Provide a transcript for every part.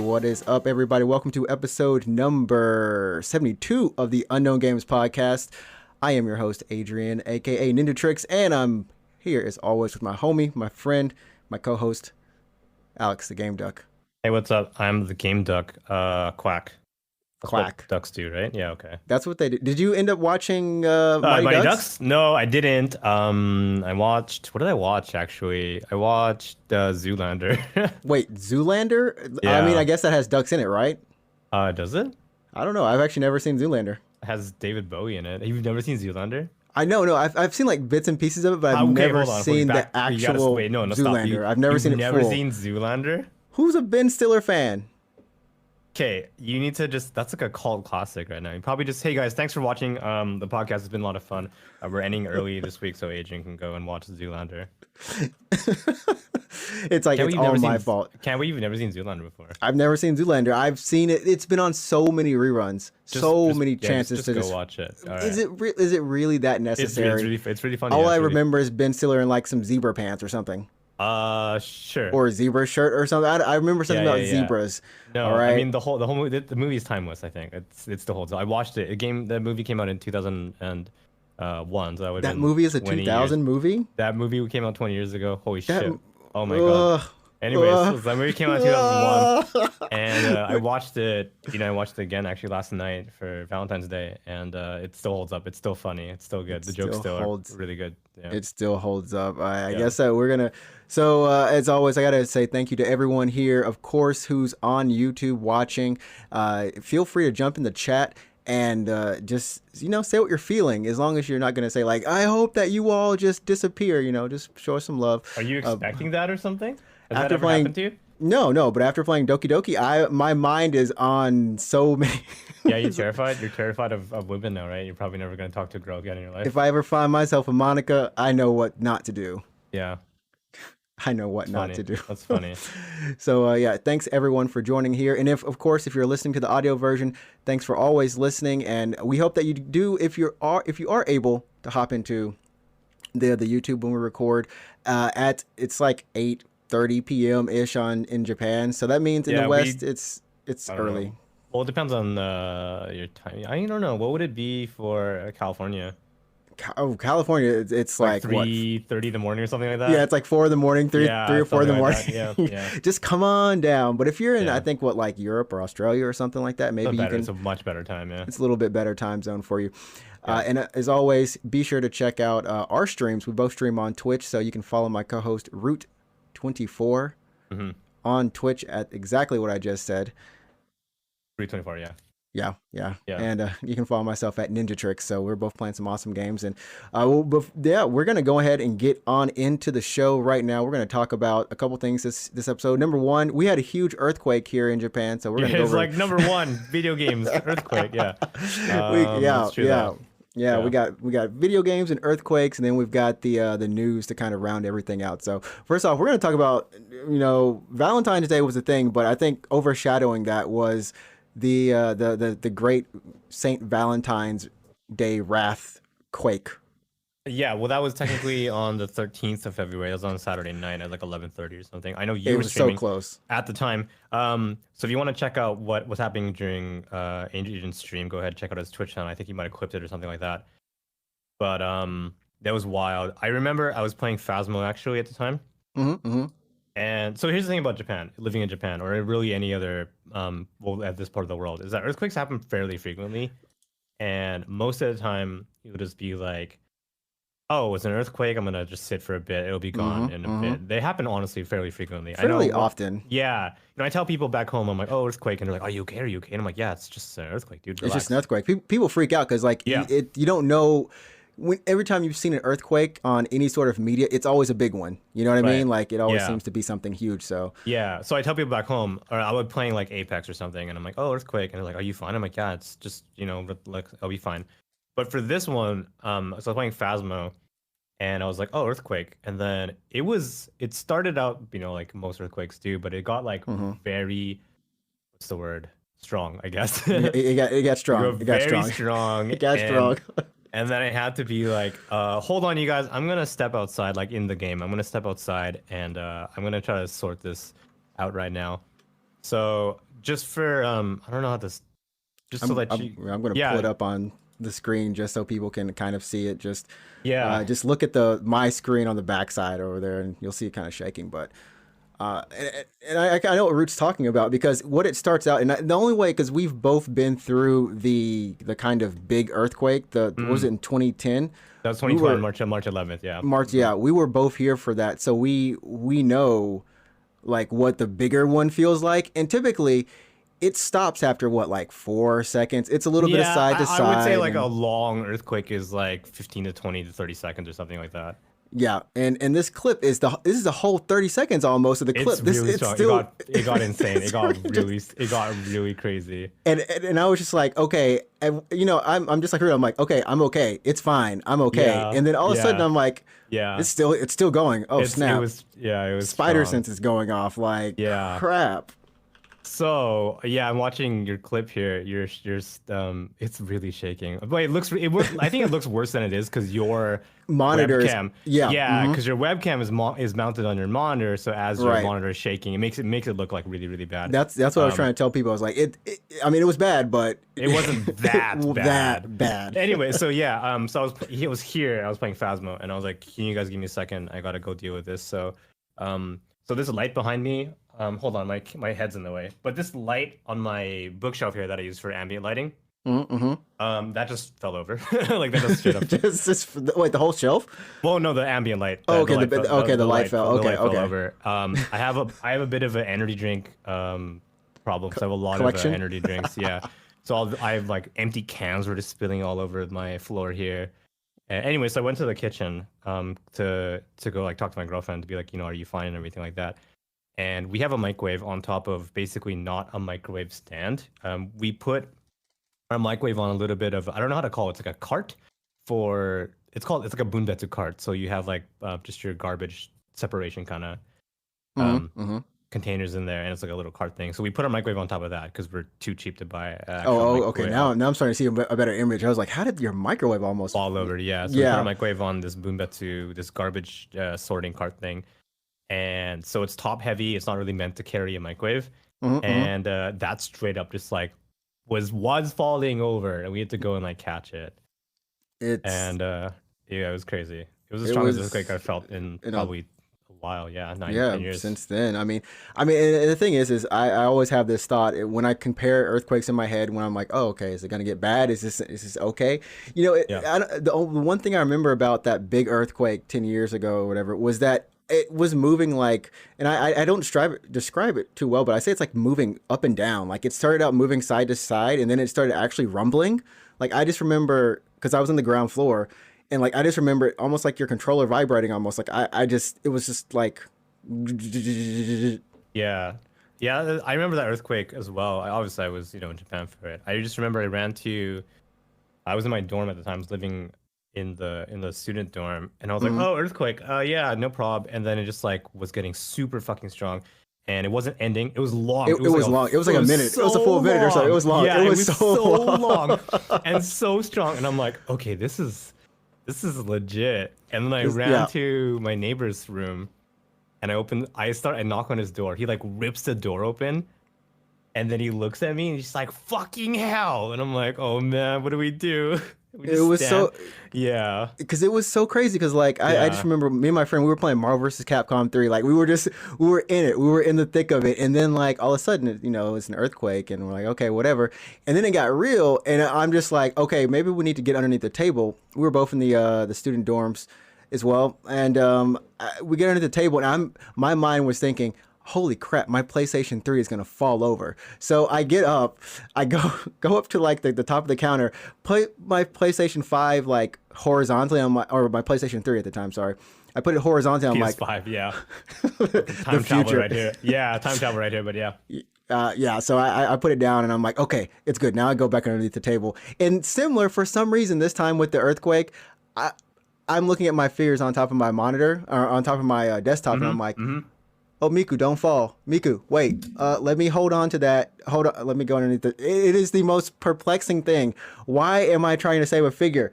What is up, everybody? Welcome to episode number 72 of the Unknown Games podcast. I am your host, Adrian, aka NinjaTrixta, and I'm here as always with my homie, my friend, my co-host, Alex the Game Duck. Hey, what's up? I'm the Game Duck. Quack. That's Quack. what ducks do, right? Yeah, okay. That's what they did. Did you end up watching Mighty Ducks? No, I didn't. I watched. What did I watch? Actually, I watched Zoolander. Wait, Zoolander? Yeah. I mean, I guess that has ducks in it, right? Does it? I don't know. I've actually never seen Zoolander. It has David Bowie in it. You've never seen Zoolander? I know, no, I've seen like bits and pieces of it, but I've never seen the actual Zoolander. I've never seen it full. You've never seen Zoolander? Who's a Ben Stiller fan? Okay, you need to that's like a cult classic right now. You probably just, hey guys, thanks for watching. The podcast has been a lot of fun. We're ending early this week, so Adrian can go and watch Zoolander. It's like, it's all my fault. Can't believe you've never seen Zoolander before. I've never seen Zoolander. I've seen it. It's been on so many reruns, many chances to just go watch it. All right. Is it really that necessary? It's really funny. All I remember is Ben Stiller in like some zebra pants or something. Sure. Or a zebra shirt or something. I remember something about zebras. No, all right? I mean the whole movie. The movie is timeless. I think it still holds. I watched it. The movie came out in 2001. So that movie is a 2000 movie. That movie came out 20 years ago. Holy shit! Oh my god. Anyways, that movie came out in 2001, and I watched it. I watched it again actually last night for Valentine's Day, and it still holds up. It's still funny. It's still good. The jokes still are really good. Yeah. It still holds up. I guess that we're gonna. So as always, I gotta say thank you to everyone here, of course, who's on YouTube watching. Feel free to jump in the chat and just say what you're feeling, as long as you're not gonna say like, I hope that you all just disappear. Just show us some love. Are you expecting that or something? Has after that ever playing, happened to you? No, but after playing Doki Doki, my mind is on so many. Yeah, you're terrified. You're terrified of women now, right? You're probably never gonna talk to a girl again in your life. If I ever find myself a Monica, I know what not to do. Yeah. I know what not to do. That's funny. So yeah, thanks everyone for joining here. And of course, if you're listening to the audio version, thanks for always listening. And we hope that you do, if you are able to hop into the YouTube when we record it's like 8:30 p.m. ish in Japan. So that means in the West it's early. Know. Well, it depends on your time. I don't know. What would it be for California? California, it's like 3:30 in the morning or something like that. Yeah, it's like 4 in the morning, 3 or 4 in the morning. Yeah. Just come on down. But if you're in, I think like Europe or Australia or something like that, maybe it's a much better time. Yeah, it's a little bit better time zone for you. And as always, be sure to check out our streams. We both stream on Twitch, so you can follow my co-host Root24 on Twitch at exactly what I just said. Root24, yeah. Yeah. And you can follow myself at NinjaTrixta. So we're both playing some awesome games. And we're going to go ahead and get on into the show right now. We're going to talk about a couple things this episode. Number one, we had a huge earthquake here in Japan. So we're going to go over... like number one, video games, earthquake, yeah. Yeah, we got video games and earthquakes, and then we've got the news to kind of round everything out. So first off, we're going to talk about, Valentine's Day was a thing, but I think overshadowing that was the great Saint Valentine's Day wrath quake. Yeah, well, that was technically on the 13th of February. It was on Saturday night at like 11:30 or something. I know you were streaming so close at the time. So if you want to check out what was happening during Agent's stream, go ahead and check out his Twitch channel. I think he might have clipped it or something like that. But that was wild. I remember I was playing Phasmo actually at the time. And so here's the thing about Japan, living in Japan, or really any other, at this part of the world, is that earthquakes happen fairly frequently. And most of the time, it would just be like, oh, it's an earthquake, I'm going to just sit for a bit, it'll be gone in a bit. They happen, honestly, fairly frequently. Fairly often. Yeah. I tell people back home, I'm like, oh, earthquake, and they're like, are you okay? And I'm like, yeah, it's just an earthquake, dude. Relax. It's just an earthquake. People freak out because, like, you don't know... every time you've seen an earthquake on any sort of media, it's always a big one. You know what I Right. mean? Like it always Yeah. seems to be something huge. So Yeah. So I tell people back home, or I would playing like Apex or something, and I'm like, oh, earthquake, and they're like, are you fine? I'm like, yeah, it's just like I'll be fine. But for this one, so I was playing Phasmo, and I was like, oh, earthquake, and then it started out, like most earthquakes do, but it got like mhm. very, what's the word? Strong, I guess. It got It got strong. It got very strong. strong, It got and strong. and then I had to be like, hold on, you guys, I'm gonna step outside, like in the game. I'm gonna step outside and I'm gonna try to sort this out right now. So just for I don't know how this, just to let you, I'm gonna pull yeah, it up on the screen just so people can kind of see it. yeah, Just look at my screen on the backside over there, and you'll see it kind of shaking. But and I know what Root's talking about, because what it starts out, and the only way, because we've both been through the kind of big earthquake. What was it in 2010? that was We 2012, were March 11th, yeah. March, yeah, we were both here for that, so we know like what the bigger one feels like, and typically it stops after what, like 4 seconds. It's a little bit of Yeah, side to I would say side, like a and long earthquake is like 15 to 20 to 30 seconds or something like that. yeah, and this clip this is a whole 30 seconds almost of the clip. It's really It's strong. still It got insane. it's really It got really crazy. and I was just like, okay, and, I'm just like her. I'm like, okay, I'm okay. It's fine. I'm okay. Yeah, And then all of a sudden, yeah, I'm like, yeah. it's still going. Oh snap! It was Spider strong. sense is going off. Like Yeah. crap. So yeah, I'm watching your clip here. It's really shaking. But I think it looks worse than it is because your Monitors. webcam, Yeah. yeah, Mhm. because your webcam is mounted on your monitor. So as your Right. monitor is shaking, it makes it look like really, really bad. That's what I was trying to tell people. I was like, I mean, it was bad, but It wasn't that bad. that bad. Anyway, so yeah, so he was here. I was playing Phasmo, and I was like, "Can you guys give me a second? I gotta go deal with this." So there's a light behind me. Hold on, my head's in the way. But this light on my bookshelf here that I use for ambient lighting, Mm-hmm. that just fell over. Like that just straight up. Wait, the whole shelf? Well, no, the ambient light. Oh, okay, the light light fell. the Okay, light fell okay. over. I have a bit of an energy drink problem. So I have a lot Collection? of energy drinks. Yeah. So I have like empty cans were just spilling all over my floor here. Anyway, so I went to the kitchen to go like talk to my girlfriend to be like, are you fine and everything like that. And we have a microwave on top of basically not a microwave stand. We put our microwave on a little bit of, I don't know how to call it. It's like a cart it's like a bunbetsu cart. So you have like just your garbage separation kind of Mm-hmm. containers in there, and it's like a little cart thing. So we put our microwave on top of that because we're too cheap to buy an actual Okay. microwave. Now I'm starting to see a better image. I was like, how did your microwave almost Fall over, yeah. So we put Yeah. our microwave on this bunbetsu, this garbage sorting cart thing. And so it's top heavy. It's not really meant to carry a microwave. Mhm, mhm. And that straight up just like was falling over, and we had to go and like catch it. It's And yeah, it was crazy. It was the It strongest was earthquake I felt in in a probably a while. Yeah, 10 yeah, years. since then. I mean, and the thing is I always have this thought when I compare earthquakes in my head, when I'm like, oh, okay, is it gonna get bad? Is this okay? Yeah. The one thing I remember about that big earthquake 10 years ago or whatever was that it was moving like, and I don't describe it too well, but I say it's like moving up and down. Like it started out moving side to side, and then it started actually rumbling. Like I just remember, because I was on the ground floor, and like I just remember it almost like your controller vibrating almost. Like it was just like Yeah. Yeah, I remember that earthquake as well. Obviously, I was, in Japan for it. I just remember I was in my dorm at the time, I was living in the student dorm, and I was like, Mhm. "Oh, earthquake. Yeah, no prob." And then it just like was getting super fucking strong, and it wasn't ending. It was long. It was long. It was like a minute. It was a full minute or so. It was long. Yeah, It was so long and so strong. And I'm like, "Okay, this is legit." And then I ran yeah. to my neighbor's room, and I knock on his door. He like rips the door open, and then he looks at me and he's like, "Fucking hell!" And I'm like, "Oh man, what do we do?" We It just was so yeah, because it was so crazy. Because like I just Yeah. remember me and my friend, we were playing Marvel vs. Capcom 3. Like we were in it. We were in the thick of it, and then like all of a sudden, it's an earthquake, and we're like, okay, whatever. And then it got real, and I'm just like, okay, maybe we need to get underneath the table. We were both in the student dorms as well, and we get under the table, and my mind was thinking, holy crap, my PlayStation 3 is gonna fall over. So I get up, I go go up to like the top of the counter, put my PlayStation 5 like horizontally on my, or my PlayStation 3 at the time, sorry. I put it horizontally. I'm like, PS5, yeah. the Time travel future. right here. Yeah, time travel right here, but yeah. Yeah, so I put it down and I'm like, okay, it's good. Now I go back underneath the table. And similar, for some reason, this time with the earthquake, I, I'm looking at my figures on top of my monitor or on top of my desktop, and I'm like, Mm-hmm. oh, Miku, don't fall. Miku, wait. Let me hold on to that. Hold on. Let me go underneath it. It is the most perplexing thing. Why am I trying to save a figure?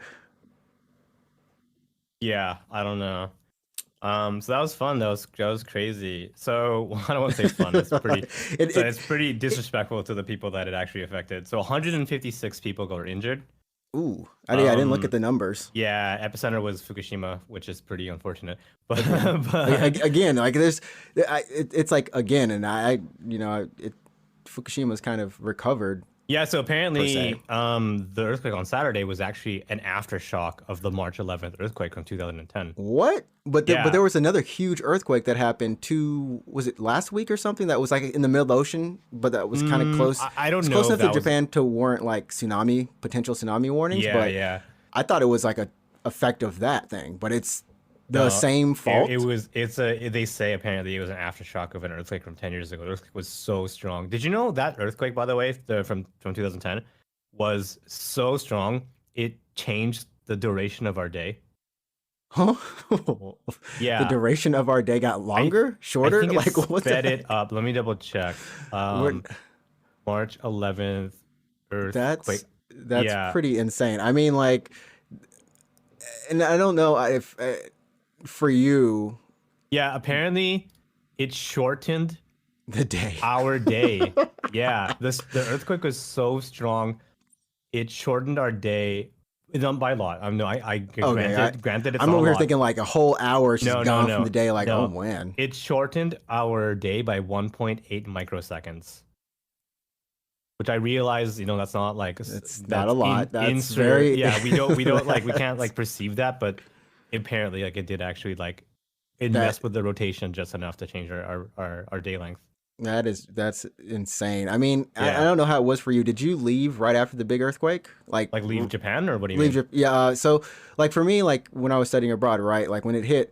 Yeah, I don't know. So that was fun. That was crazy. So I don't want to say fun. It's pretty. it, So it, it's pretty disrespectful to the people that it actually affected. So 156 people got injured. ooh, I didn't look at Um, the numbers. yeah, epicenter was Fukushima, which is pretty unfortunate. But Okay. but Again, like there's, it's like again, and Fukushima's kind of recovered yeah, so per se. apparently, the earthquake on Saturday was actually an aftershock of the March 11th earthquake from 2010. What? But Yeah. there was another huge earthquake that happened was it last week or something, that was like in the middle of the ocean, but that was kind of close. I don't It's close know if enough to that was. Japan to warrant like potential tsunami warnings, Yeah, but yeah. I thought it was like a effect of that thing, but it's the No, same it fault. was. It's a. They say apparently it was an aftershock of an earthquake from 10 years ago. The earthquake was so strong. Did you know that earthquake, by the way, from 2010, was so strong it changed the duration of our day? Huh? The Yeah, duration of our day got I longer, I shorter? think it Like what the sped it heck? up. Let me double check. We're, March 11th earthquake. that's Yeah. pretty insane. I mean, like, and I don't know if for you Yeah, apparently it shortened the day. our day. Yeah, the earthquake was so strong, it shortened our day. Not by a lot. No, I Okay, granted it's I'm not a over here lot. thinking like a whole hour is just No, no, gone from the no. day. Like, oh No. man, It shortened our day by 1.8 microseconds. Which I realize, that's not like it's not a that's lot. That's insert. very Yeah, we don't like we can't that's like perceive that, but apparently like it did actually like it that messed with the rotation just enough to change our day length. that's insane. I mean, I Yeah, don't know how it was for you. Did you leave right after the big earthquake? Like like leave Japan or what do you leave mean? your yeah. So like for me, like when I was studying abroad, right? Like when it hit,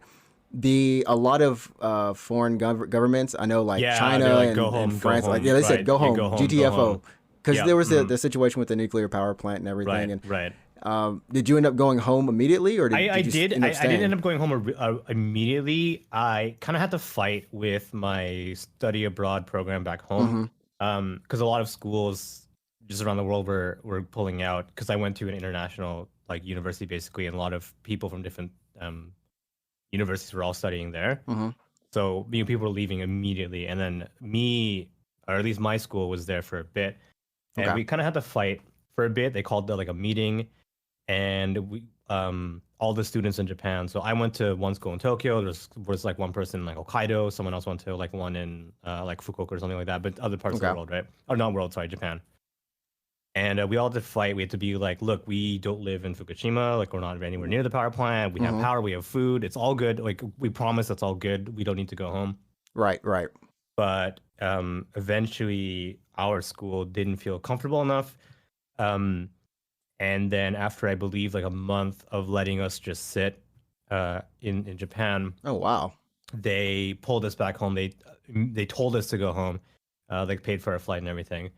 a lot of foreign governments, I know like Yeah, they're China like and go France, like yeah, home, they said right? go Yeah, home, go GTFO, home. because Yeah, there was the situation with the nuclear power plant and everything. right, And right. did you end up going home immediately, or I did you did. end up I didn't end staying? up going home immediately. I kind of had to fight with my study abroad program back home, Mm-hmm. because a lot of schools just around the world were pulling out. Because I went to an international like university basically, and a lot of people from different universities were all studying there. Mm-hmm. So people were leaving immediately, and then me, or at least my school, was there for a bit, and Okay. we kind of had to fight for a bit. They called like a meeting, and we all the students in Japan. So I went to one school in Tokyo. There was like one person in like Hokkaido. Someone else went to like one in like Fukuoka or something like that. But other parts of the Okay. world, right? Or not world, sorry, Japan. And we all had to fight. We had to be like, look, we don't live in Fukushima. Like we're not anywhere near the power plant. We have Mm-hmm. power. We have food. It's all good. Like we promise that's all good. We don't need to go home. Right. Right. But eventually, our school didn't feel comfortable enough. Um, and then after I believe like a month of letting us just sit in Japan, Oh wow. they pulled us back home. They told us to go home. They paid for our flight and everything.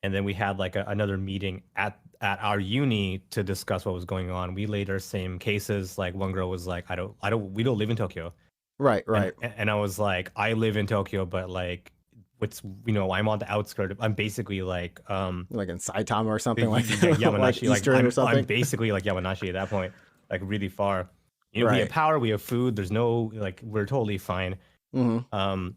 And then we had like another meeting at our uni to discuss what was going on. We later same cases. Like one girl was like, we don't live in Tokyo, Right. and Right. and I was like, I live in Tokyo, but like, I'm on the outskirt. I'm basically like Like in Saitama or something like yeah, that, like Yamanashi. Like Eastern or I'm something. basically like Yamanashi at that point, like really far. We have Right. power, we have food. There's no like we're totally fine. Mm-hmm. Um,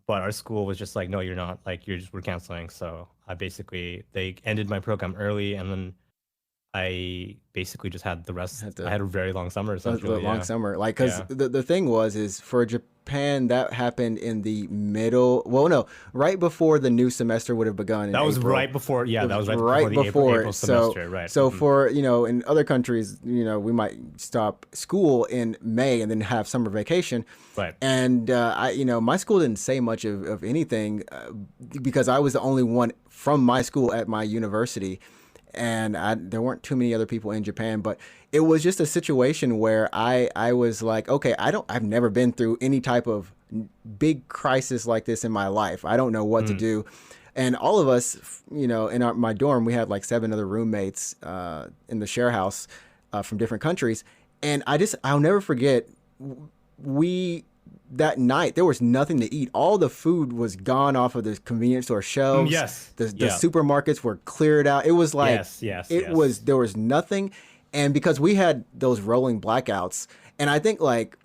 but our school was just like, no, you're not. Like we're canceling. So I basically they ended my program early, and then I basically just had the rest. Had I to had a very long summer the essentially. long Yeah, summer, like, because yeah. the thing was is for Japan that happened in the middle. Well, no, right before the new semester would have begun in That was April. right before. It Yeah, that was was right before right the April before. So semester. Right. so for in other countries, we might stop school in May and then have summer vacation. Right. And I, my school didn't say much of anything because I was the only one from my school at my university, and there weren't too many other people in Japan. But it was just a situation where I was like, okay, I've never been through any type of big crisis like this in my life. I don't know what to Mm. do. And all of us, in my dorm, we had like 7 other roommates in the share house from different countries. And I'll never forget, we that night there was nothing to eat. All the food was gone off of the convenience store shelves. Yes. The Yeah. supermarkets were cleared out. It was like Yes. Yes. Yes. there was nothing. And because we had those rolling blackouts, and I think like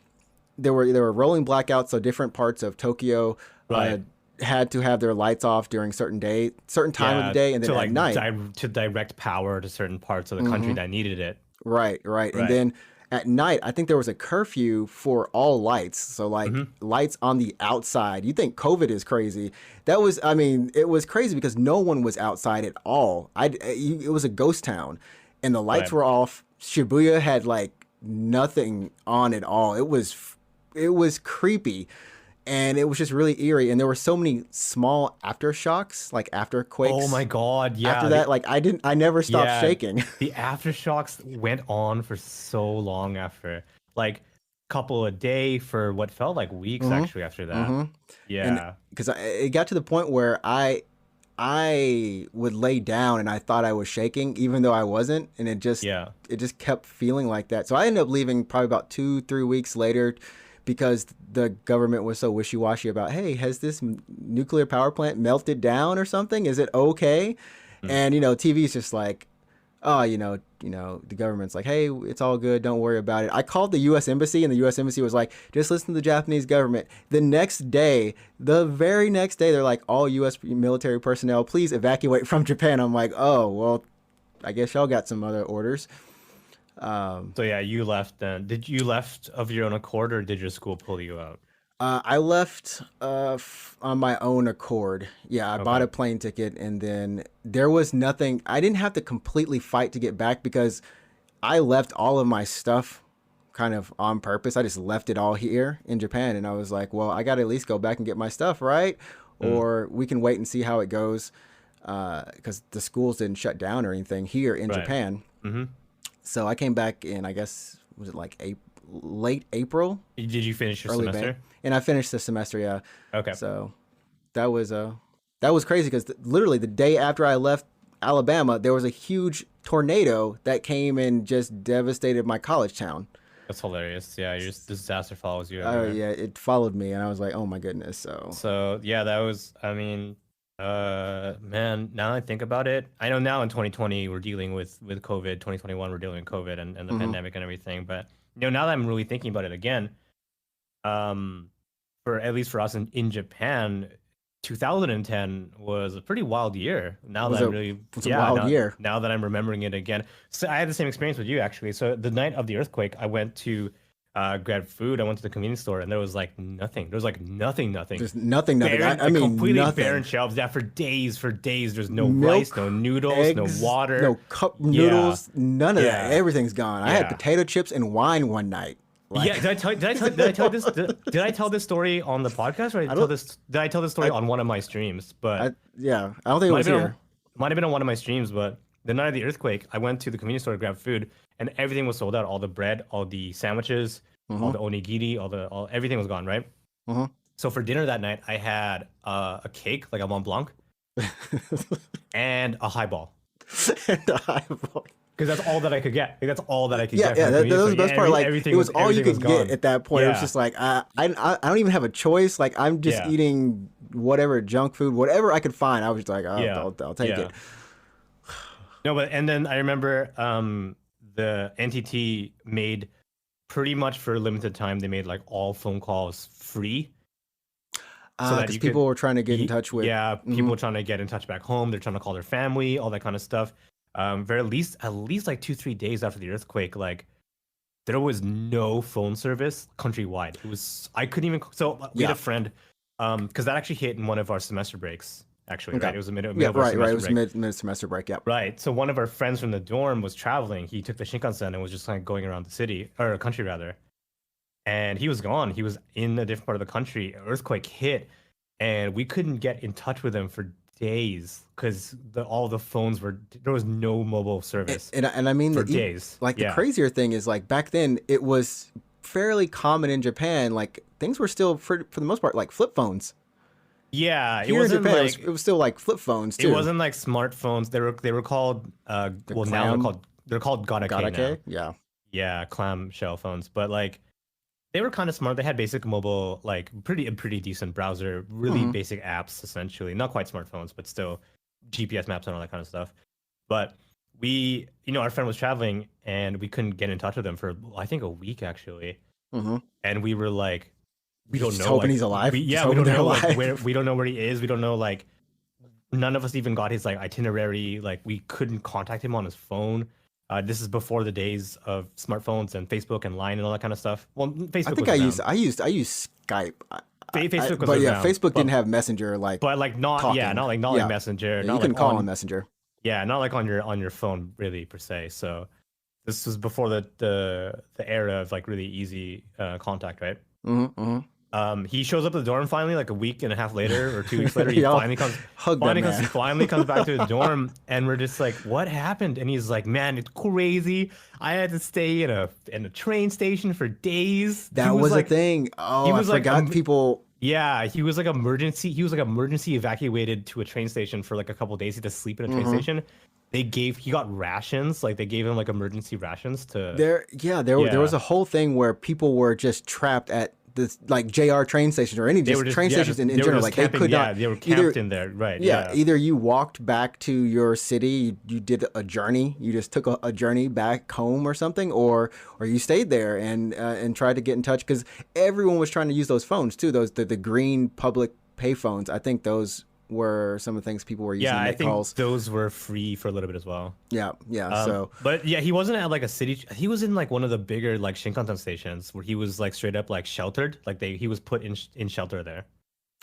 there were rolling blackouts, so different parts of Tokyo Right. had to have their lights off during certain time of the Yeah. day, and then To at like night. to direct power to certain parts of the country that needed it. Right, right. And Right. then at night, I think there was a curfew for all lights. So like Mm-hmm. lights on the outside. You think COVID is crazy. I mean, it was crazy because no one was outside at all. It was a ghost town and the lights Right. were off. Shibuya had like nothing on at all. It was creepy. And it was just really eerie. And there were so many small aftershocks, like Oh my afterquakes. God. After Yeah. that, like I never stopped Yeah, shaking. the aftershocks went on for so long after, like, couple a day for what felt like weeks actually after that. And Yeah. because it got to the point where I would lay down and I thought I was shaking even though I wasn't, and Yeah. it just kept feeling like that. So I ended up leaving probably about 2-3 weeks later because the government was so wishy-washy about, hey, has this nuclear power plant melted down or something, is it okay? Mm. And TV's just like, oh, the government's like, hey, it's all good, don't worry about it. I called the U.S. Embassy, and the U.S. Embassy was like, just listen to the Japanese government. The very next day, they're like, all U.S. military personnel, please evacuate from Japan. I'm like, oh, well, I guess y'all got some other orders. So yeah, you left then. Did you left of your own accord or did your school pull you out? I left on my own accord. Yeah, I bought Okay. a plane ticket, and then there was nothing. I didn't have to completely fight to get back because I left all of my stuff kind of on purpose. I just left it all here in Japan, and I was like, well, I got to at least go back and get my stuff, right? Mm. Or we can wait and see how it goes because the schools didn't shut down or anything here in Right. Japan. Mm-hmm. So I came back in, I guess, was it like late April, Did you finish your early May, semester? and I finished the semester. Yeah, Okay. so that was crazy because literally the day after I left Alabama, there was a huge tornado that came and just devastated my college town. That's hilarious. Yeah, your disaster follows you Oh everywhere. yeah, it followed me, and I was like, oh my goodness. So So yeah, that was, I mean, man, now that I think about it, I know now in 2020 we're dealing with COVID, 2021 we're dealing with COVID and the pandemic and everything, but now that I'm really thinking about it again, um, for at least for us in Japan, 2010 was a pretty wild year. Now it that was I'm a really, it was a yeah, wild year. now that I'm remembering it again. So I had the same experience with you actually. So the night of the earthquake, I went to grab food. I went to the convenience store and there was like nothing. There was like nothing. Just nothing. Barren, I like mean completely barren nothing. shelves. Yeah, for days. There's no rice, no Milk, noodles, no eggs, no water. cup Yeah, noodles, none of that. yeah, Everything's gone. I had yeah. potato chips and wine one night. Like Yeah, did I tell this story on the podcast or I don't. did I tell this story on one of my streams? But Yeah, I don't think it might was have been here. might have been on one of my streams, but the night of the earthquake, I went to the convenience store to grab food and everything was sold out. All the bread, all the sandwiches, all the onigiri, everything was gone, right? Mm-hmm. So for dinner that night, I had a cake, like a Mont Blanc, and a highball. And I- Because that's all that I could get. Like, that's all that I could Yeah, get yeah, from the that was convenience the store. best part. Like it was all you everything was could get gone. at that point. It was Yeah. just like I don't even have a choice. Like I'm just Yeah. eating whatever junk food, whatever I could find. I was just like, oh, Yeah. I'll take Yeah. it. No, but and then I remember the NTT made pretty much for a limited time. They made like all phone calls free, so that Because you people could. were trying to get in touch with. Yeah, people trying to get in touch back home. They're trying to call their family, all that kind of stuff. For at least like 2-3 days after the earthquake, like there was no phone service countrywide. It was I couldn't even. So we had Yeah. a friend, because that actually hit in one of our semester breaks. Actually, Okay. right? It was the Yeah. middle of our Right. Right. It semester was break. mid semester break. Yep. Right. So one of our friends from the dorm was traveling. He took the Shinkansen and was just like going around the city or country rather. And he was gone. He was in a different part of the country. Earthquake hit, and we couldn't get in touch with him for days because all the phones were there was no mobile service And I mean, for days. like the Yeah. crazier thing is like back then it was fairly common in Japan. Like things were still for the most part like flip phones. Yeah, it Here in wasn't Japan, like it was still like flip phones too. it wasn't like smartphones. They were called well now clam? they're called Garakei now. Garakei? Yeah. Yeah, clamshell phones. But like they were kind of smart. They had basic mobile, like pretty decent browser, really basic apps essentially. Not quite smartphones, but still GPS maps and all that kind of stuff. But our friend was traveling and we couldn't get in touch with him for I think a week actually. Mm-hmm. And we were like, we don't Just know. hoping Like, he's alive. we Just don't hoping they're know like alive. where we don't know where he is. We don't know like none of us even got his like itinerary. Like we couldn't contact him on his phone. This is before the days of smartphones and Facebook and Line and all that kind of stuff. Well, Facebook. I think was I used Skype. Facebook was but yeah, around, Facebook didn't have Messenger like. but like not talking. not like Yeah. Messenger. Yeah, not you can like call on, on Messenger. Yeah, not like on your phone really per se. So this was before the era of like really easy contact, right? Mm-hmm, mm-hmm. He shows up at the dorm finally, like a week and a half later or 2 weeks later. He Y'all finally comes, hug that man. finally comes back to the dorm, and we're just like, "What happened?" And he's like, "Man, it's crazy. I had to stay in a train station for days." That He was like, a thing. Oh, he I was like, forgot people. Yeah, he was like emergency evacuated to a train station for like a couple of days. He had to sleep in a train station. He got rations, like they gave him like emergency rations to. There was a whole thing where people were just trapped at this like JR train stations or any train stations in general. Like camping, they could not. they were camped in there, right? Yeah, either you walked back to your city, you did a journey, you just took a journey back home or something, or you stayed there and tried to get in touch because everyone was trying to use those phones too. Those the green public pay phones. I think those were some of the things people were using to I make think calls. those were free for a little bit as well. Yeah. So, but yeah, he wasn't at like a city. He was in like one of the bigger like Shinkansen stations where he was like straight up like sheltered. Like he was put in shelter there.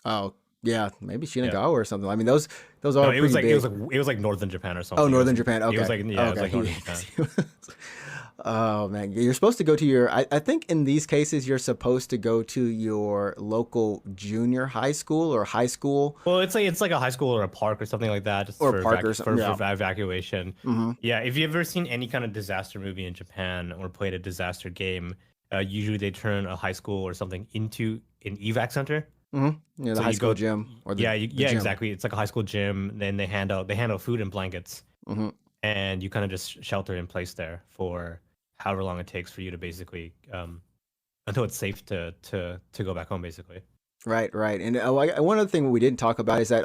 oh yeah, maybe Shinagawa or something. I mean, those are pretty It was like big. it was like northern Japan or something. Oh, northern Japan. Okay. It was like it was like northern Japan. Oh man, you're supposed to go to your. I think in these cases you're supposed to go to your local junior high school or high school. Well, it's like a high school or a park or something like that, just Or for park or something, yeah. for evacuation. Mhm. Yeah, if you've ever seen any kind of disaster movie in Japan or played a disaster game, usually they turn a high school or something into an evac center. Mm-hmm. Yeah, the So high you school go- gym or the Yeah, the gym. exactly. It's like a high school gym. Then they hand out food and blankets, Hmm. and you kind of just shelter in place there for however long it takes for you to basically until it's safe to go back home, basically. Right. And one other thing we didn't talk about is that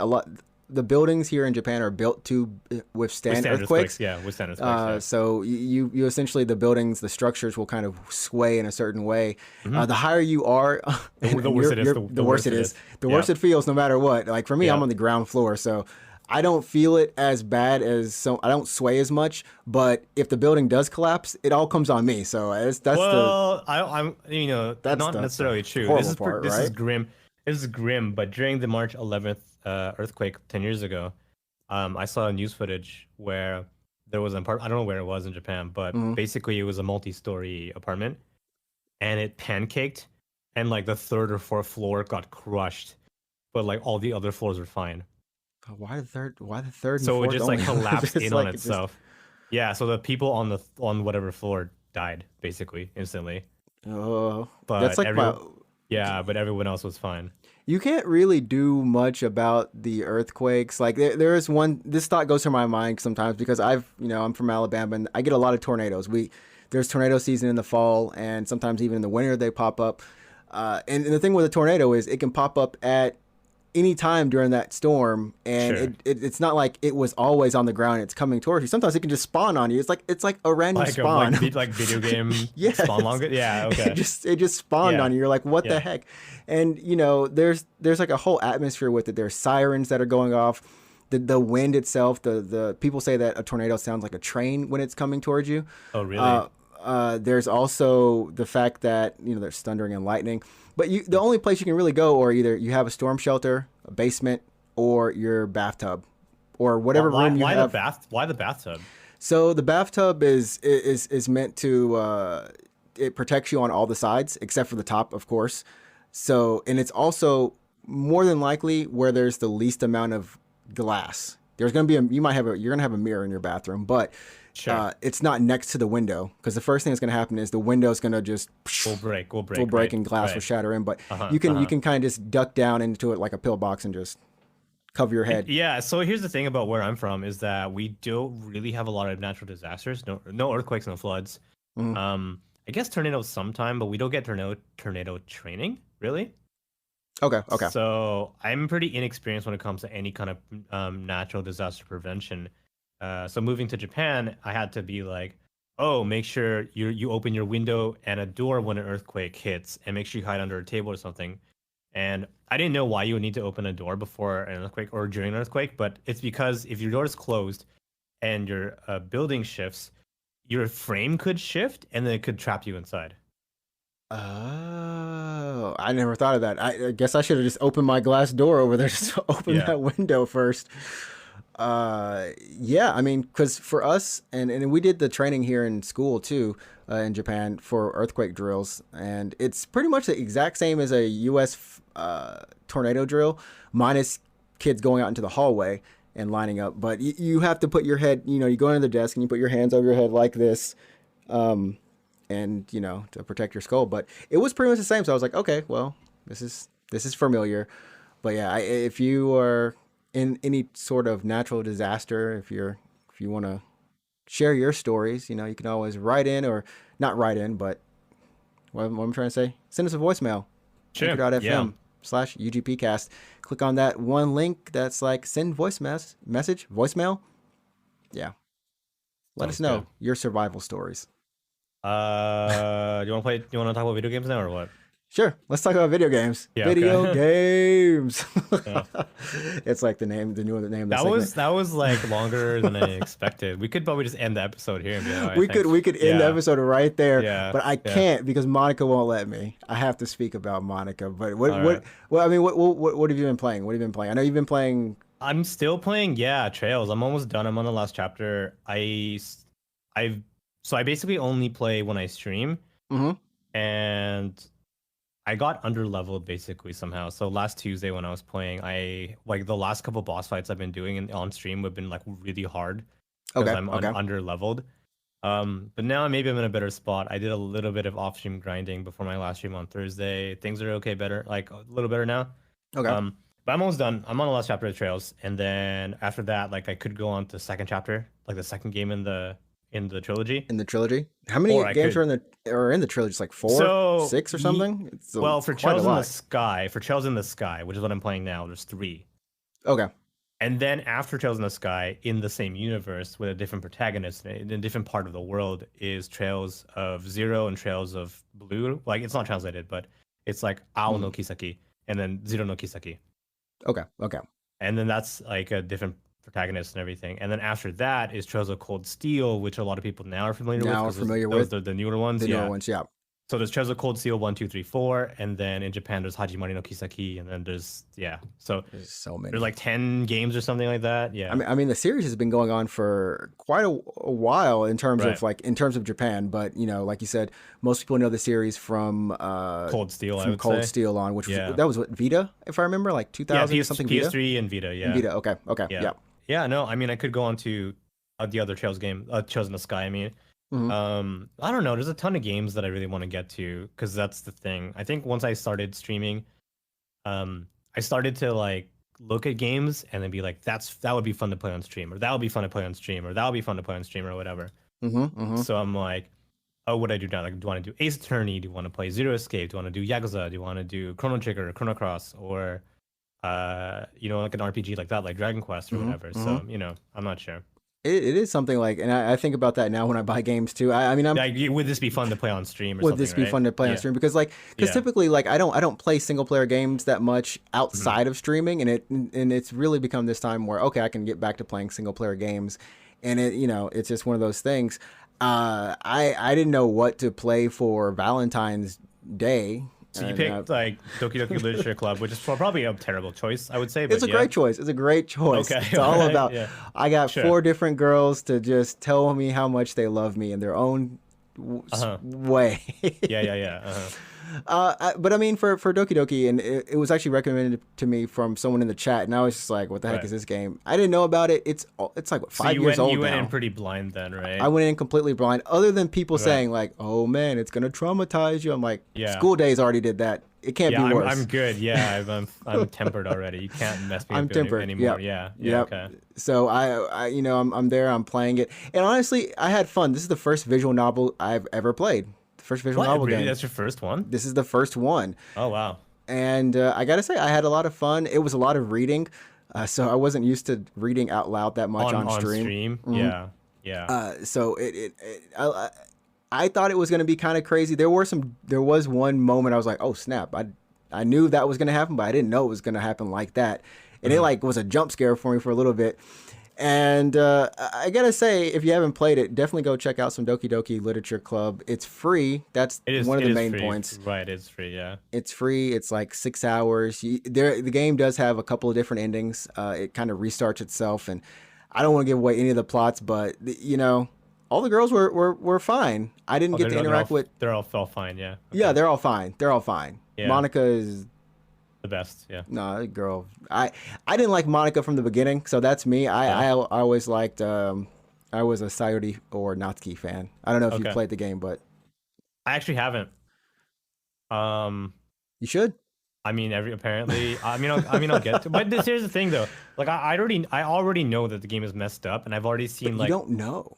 the buildings here in Japan are built to withstand earthquakes. Yeah, withstand earthquakes. So you essentially the buildings, the structures will kind of sway in a certain way. Mhm. The higher you are, The worse it is, The worse it is. The worse Yeah. it feels, no matter what. Like for me, Yeah. I'm on the ground floor, so I don't feel it as bad as I don't sway as much. But if the building does collapse, it all comes on me. So that's well, I'm That's not the necessarily true. horrible part, This is right? grim. This is grim. But during the March 11th earthquake 10 years ago, I saw news footage where there was an apartment. I don't know where it was in Japan, but Mhm. basically it was a multi-story apartment, and it pancaked, and like the third or fourth floor got crushed, but like all the other floors were fine. Why the third? Why the third? And So it fourth just like only? collapsed It's in like on it just- itself. Yeah, so the people on whatever floor died basically instantly. Oh, But that's like Yeah, but everyone else was fine. you can't really do much about the earthquakes. Like there is one. This thought goes through my mind sometimes because I'm from Alabama and I get a lot of tornadoes. There's tornado season in the fall and sometimes even in the winter they pop up. And the thing with a tornado is it can pop up at any time during that storm, and Sure. it's not like it was always on the ground. It's coming towards you. Sometimes it can just spawn on you. It's like a random Like spawn. like video game Yes. spawn longer. Yeah, okay. It just spawned Yeah. on you. You're like, what the Yeah. heck? And there's like a whole atmosphere with it. There's sirens that are going off. the wind itself. The people say that a tornado sounds like a train when it's coming towards you. Oh, really? There's also the fact that there's thundering and lightning. But the only place you can really go, or either you have a storm shelter, a basement, or your bathtub, or whatever room you have. Why the bathtub? So the bathtub is meant to it protects you on all the sides except for the top, of course. So, and it's also more than likely where there's the least amount of glass. There's going to be you're going to have a mirror in your bathroom, but Sure. it's not next to the window, because the first thing that's going to happen is the window's going to just Will break, right, and glass will shatter in. But you can kind of just duck down into it like a pillbox and just cover your head. Yeah, so here's the thing about where I'm from is that we don't really have a lot of natural disasters. No earthquakes, no floods. I guess tornadoes sometime, but we don't get tornado training, really. Okay. So I'm pretty inexperienced when it comes to any kind of natural disaster prevention. So moving to Japan, I had to be like, oh, make sure you open your window and a door when an earthquake hits, and make sure you hide under a table or something. And I didn't know why you would need to open a door before an earthquake or during an earthquake, but it's because if your door is closed and your building shifts, your frame could shift and then it could trap you inside. Oh, I never thought of that. I guess I should have just opened my glass door over there, just to open that window first. Yeah, I mean, because for us, and we did the training here in school too, in Japan for earthquake drills, and it's pretty much the exact same as a U.S. Tornado drill, minus kids going out into the hallway and lining up. But you have to put your head, you go into the desk and you put your hands over your head like this, and to protect your skull. But it was pretty much the same. So I was like, okay, well, this is familiar. But yeah, if you are in any sort of natural disaster, if you want to share your stories, you can always write in, or not write in, but what I'm trying to say, send us a voicemail. Sure. Anchor.fm/UGPcast. Click on that one link that's like send voicemail. Yeah. Let us know your survival stories. Do you want to talk about video games now or what? Sure. Let's talk about video games. Yeah, video games. Yeah. It's like the name. That was like longer than I expected. We could probably just end the episode here. And be like, we could end the episode right there. Yeah. But I can't, because Monica won't let me. I have to speak about Monica. But what have you been playing? What have you been playing? I know you've been playing. I'm still playing. Yeah, Trails. I'm almost done. I'm on the last chapter. I basically only play when I stream, and I got under leveled basically somehow. So last Tuesday when I was playing, the last couple boss fights I've been doing on stream have been like really hard because I'm under leveled. But now maybe I'm in a better spot. I did a little bit of off stream grinding before my last stream on Thursday. Things are better, like a little better now. Okay. But I'm almost done. I'm on the last chapter of Trails, and then after that, like I could go on to second chapter, like the second game in the trilogy. In the trilogy? How many games are in the trilogy? It's like 4, 6 or something? For Trails in the Sky, which is what I'm playing now, there's 3. Okay. And then after Trails in the Sky, in the same universe with a different protagonist in a different part of the world, is Trails of Zero and Trails of Blue. Like, it's not translated, but it's like Ao no Kisaki and then Zero no Kisaki. Okay. And then that's like a different protagonist and everything. And then after that is Trails of Cold Steel, which a lot of people now are familiar with. Those are the newer ones. Newer ones, yeah. So there's Trails of Cold Steel 1, 2, 3, 4, and then in Japan there's Hajimari no Kisaki, and then there's there's so many. There's like 10 games or something like that. Yeah. I mean the series has been going on for quite a while in terms of Japan, but like you said, most people know the series from Cold Steel. Steel on, which that was what, Vita, if I remember, like 2000 something. PS3 and Vita. Yeah. And Vita. Okay. Yeah. Yeah. No, I mean I could go on to the other Trails game, Trails in the Sky. I mean. I don't know. There's a ton of games that I really want to get to, because that's the thing. I think once I started streaming, I started to like look at games and then be like, that would be fun to play on stream, or that would be fun to play on stream, or that would be fun to play on stream, or whatever. So I'm like, oh, what do I do now? Like, do I want to do Ace Attorney? Do you want to play Zero Escape? Do you want to do Yakuza? Do you want to do Chrono Trigger, Chrono Cross, or like an RPG like that, like Dragon Quest or whatever? So I'm not sure. it is something like, and I think about that now when I buy games too. I mean, I'm Like, would this be fun to play on stream or would something, this be right? fun to play on Yeah. stream? Because Yeah. typically like I don't play single player games that much Mhm. outside of streaming, and it's really become this time where okay, I can get back to playing single player games, and it's just one of those things. I didn't know what to play for Valentine's Day. So you And picked like Doki Doki Literature Club, which is probably a terrible choice, I would say, it's but a yeah. great choice. It's a great choice. Okay. It's all Alright, about. yeah. I got Sure. 4 different girls to just tell me how much they love me in their own Uh-huh. way. Yeah, yeah, yeah. Uh-huh. But I mean, for Doki Doki, and it was actually recommended to me from someone in the chat, and I was just like, "What the heck Right. is this game?" I didn't know about it. It's like what, So 5 years old you went in now. pretty blind then, right? I went in completely blind, other than people Right. saying like, "Oh man, it's gonna traumatize you." I'm like, Yeah. school days already did that. It can't Yeah, be worse. I'm good. Yeah, I'm tempered already. You can't mess me I'm up tempered. anymore. Yep. Yeah. Yeah. Yep. Okay. So I'm there. I'm playing it, and honestly, I had fun. This is the first visual novel I've ever played. The first visual What? novel Really? game. That's your first one? This is the first one. Oh wow. And I gotta say, I had a lot of fun. It was a lot of reading, so I wasn't used to reading out loud that much on stream. Yeah. Yeah. So I thought it was gonna be kind of crazy. There was one moment I was like, oh snap! I knew that was gonna happen, but I didn't know it was gonna happen like that. And it like was a jump scare for me for a little bit. And I gotta say, if you haven't played it, definitely go check out some Doki Doki Literature Club. It's free. That's It is one of it the is main free. points. Right, it's free, yeah. It's free. It's like 6 hours. The game does have a couple of different endings. It kind of restarts itself, and I don't want to give away any of the plots, but all the girls were fine. I didn't get to interact with. They're all felt fine, yeah. Yeah, Okay. they're all fine. They're all fine. Yeah. Monica is The best, yeah. no girl. I didn't like Monica from the beginning, so that's me. I always liked. I was a Sayori or Natsuki fan. I don't know if you Okay. played the game, but I actually haven't. you should. I mean, apparently, I'll get to. But here's the thing, though. Like, I already know that the game is messed up, and I've already seen You like don't know.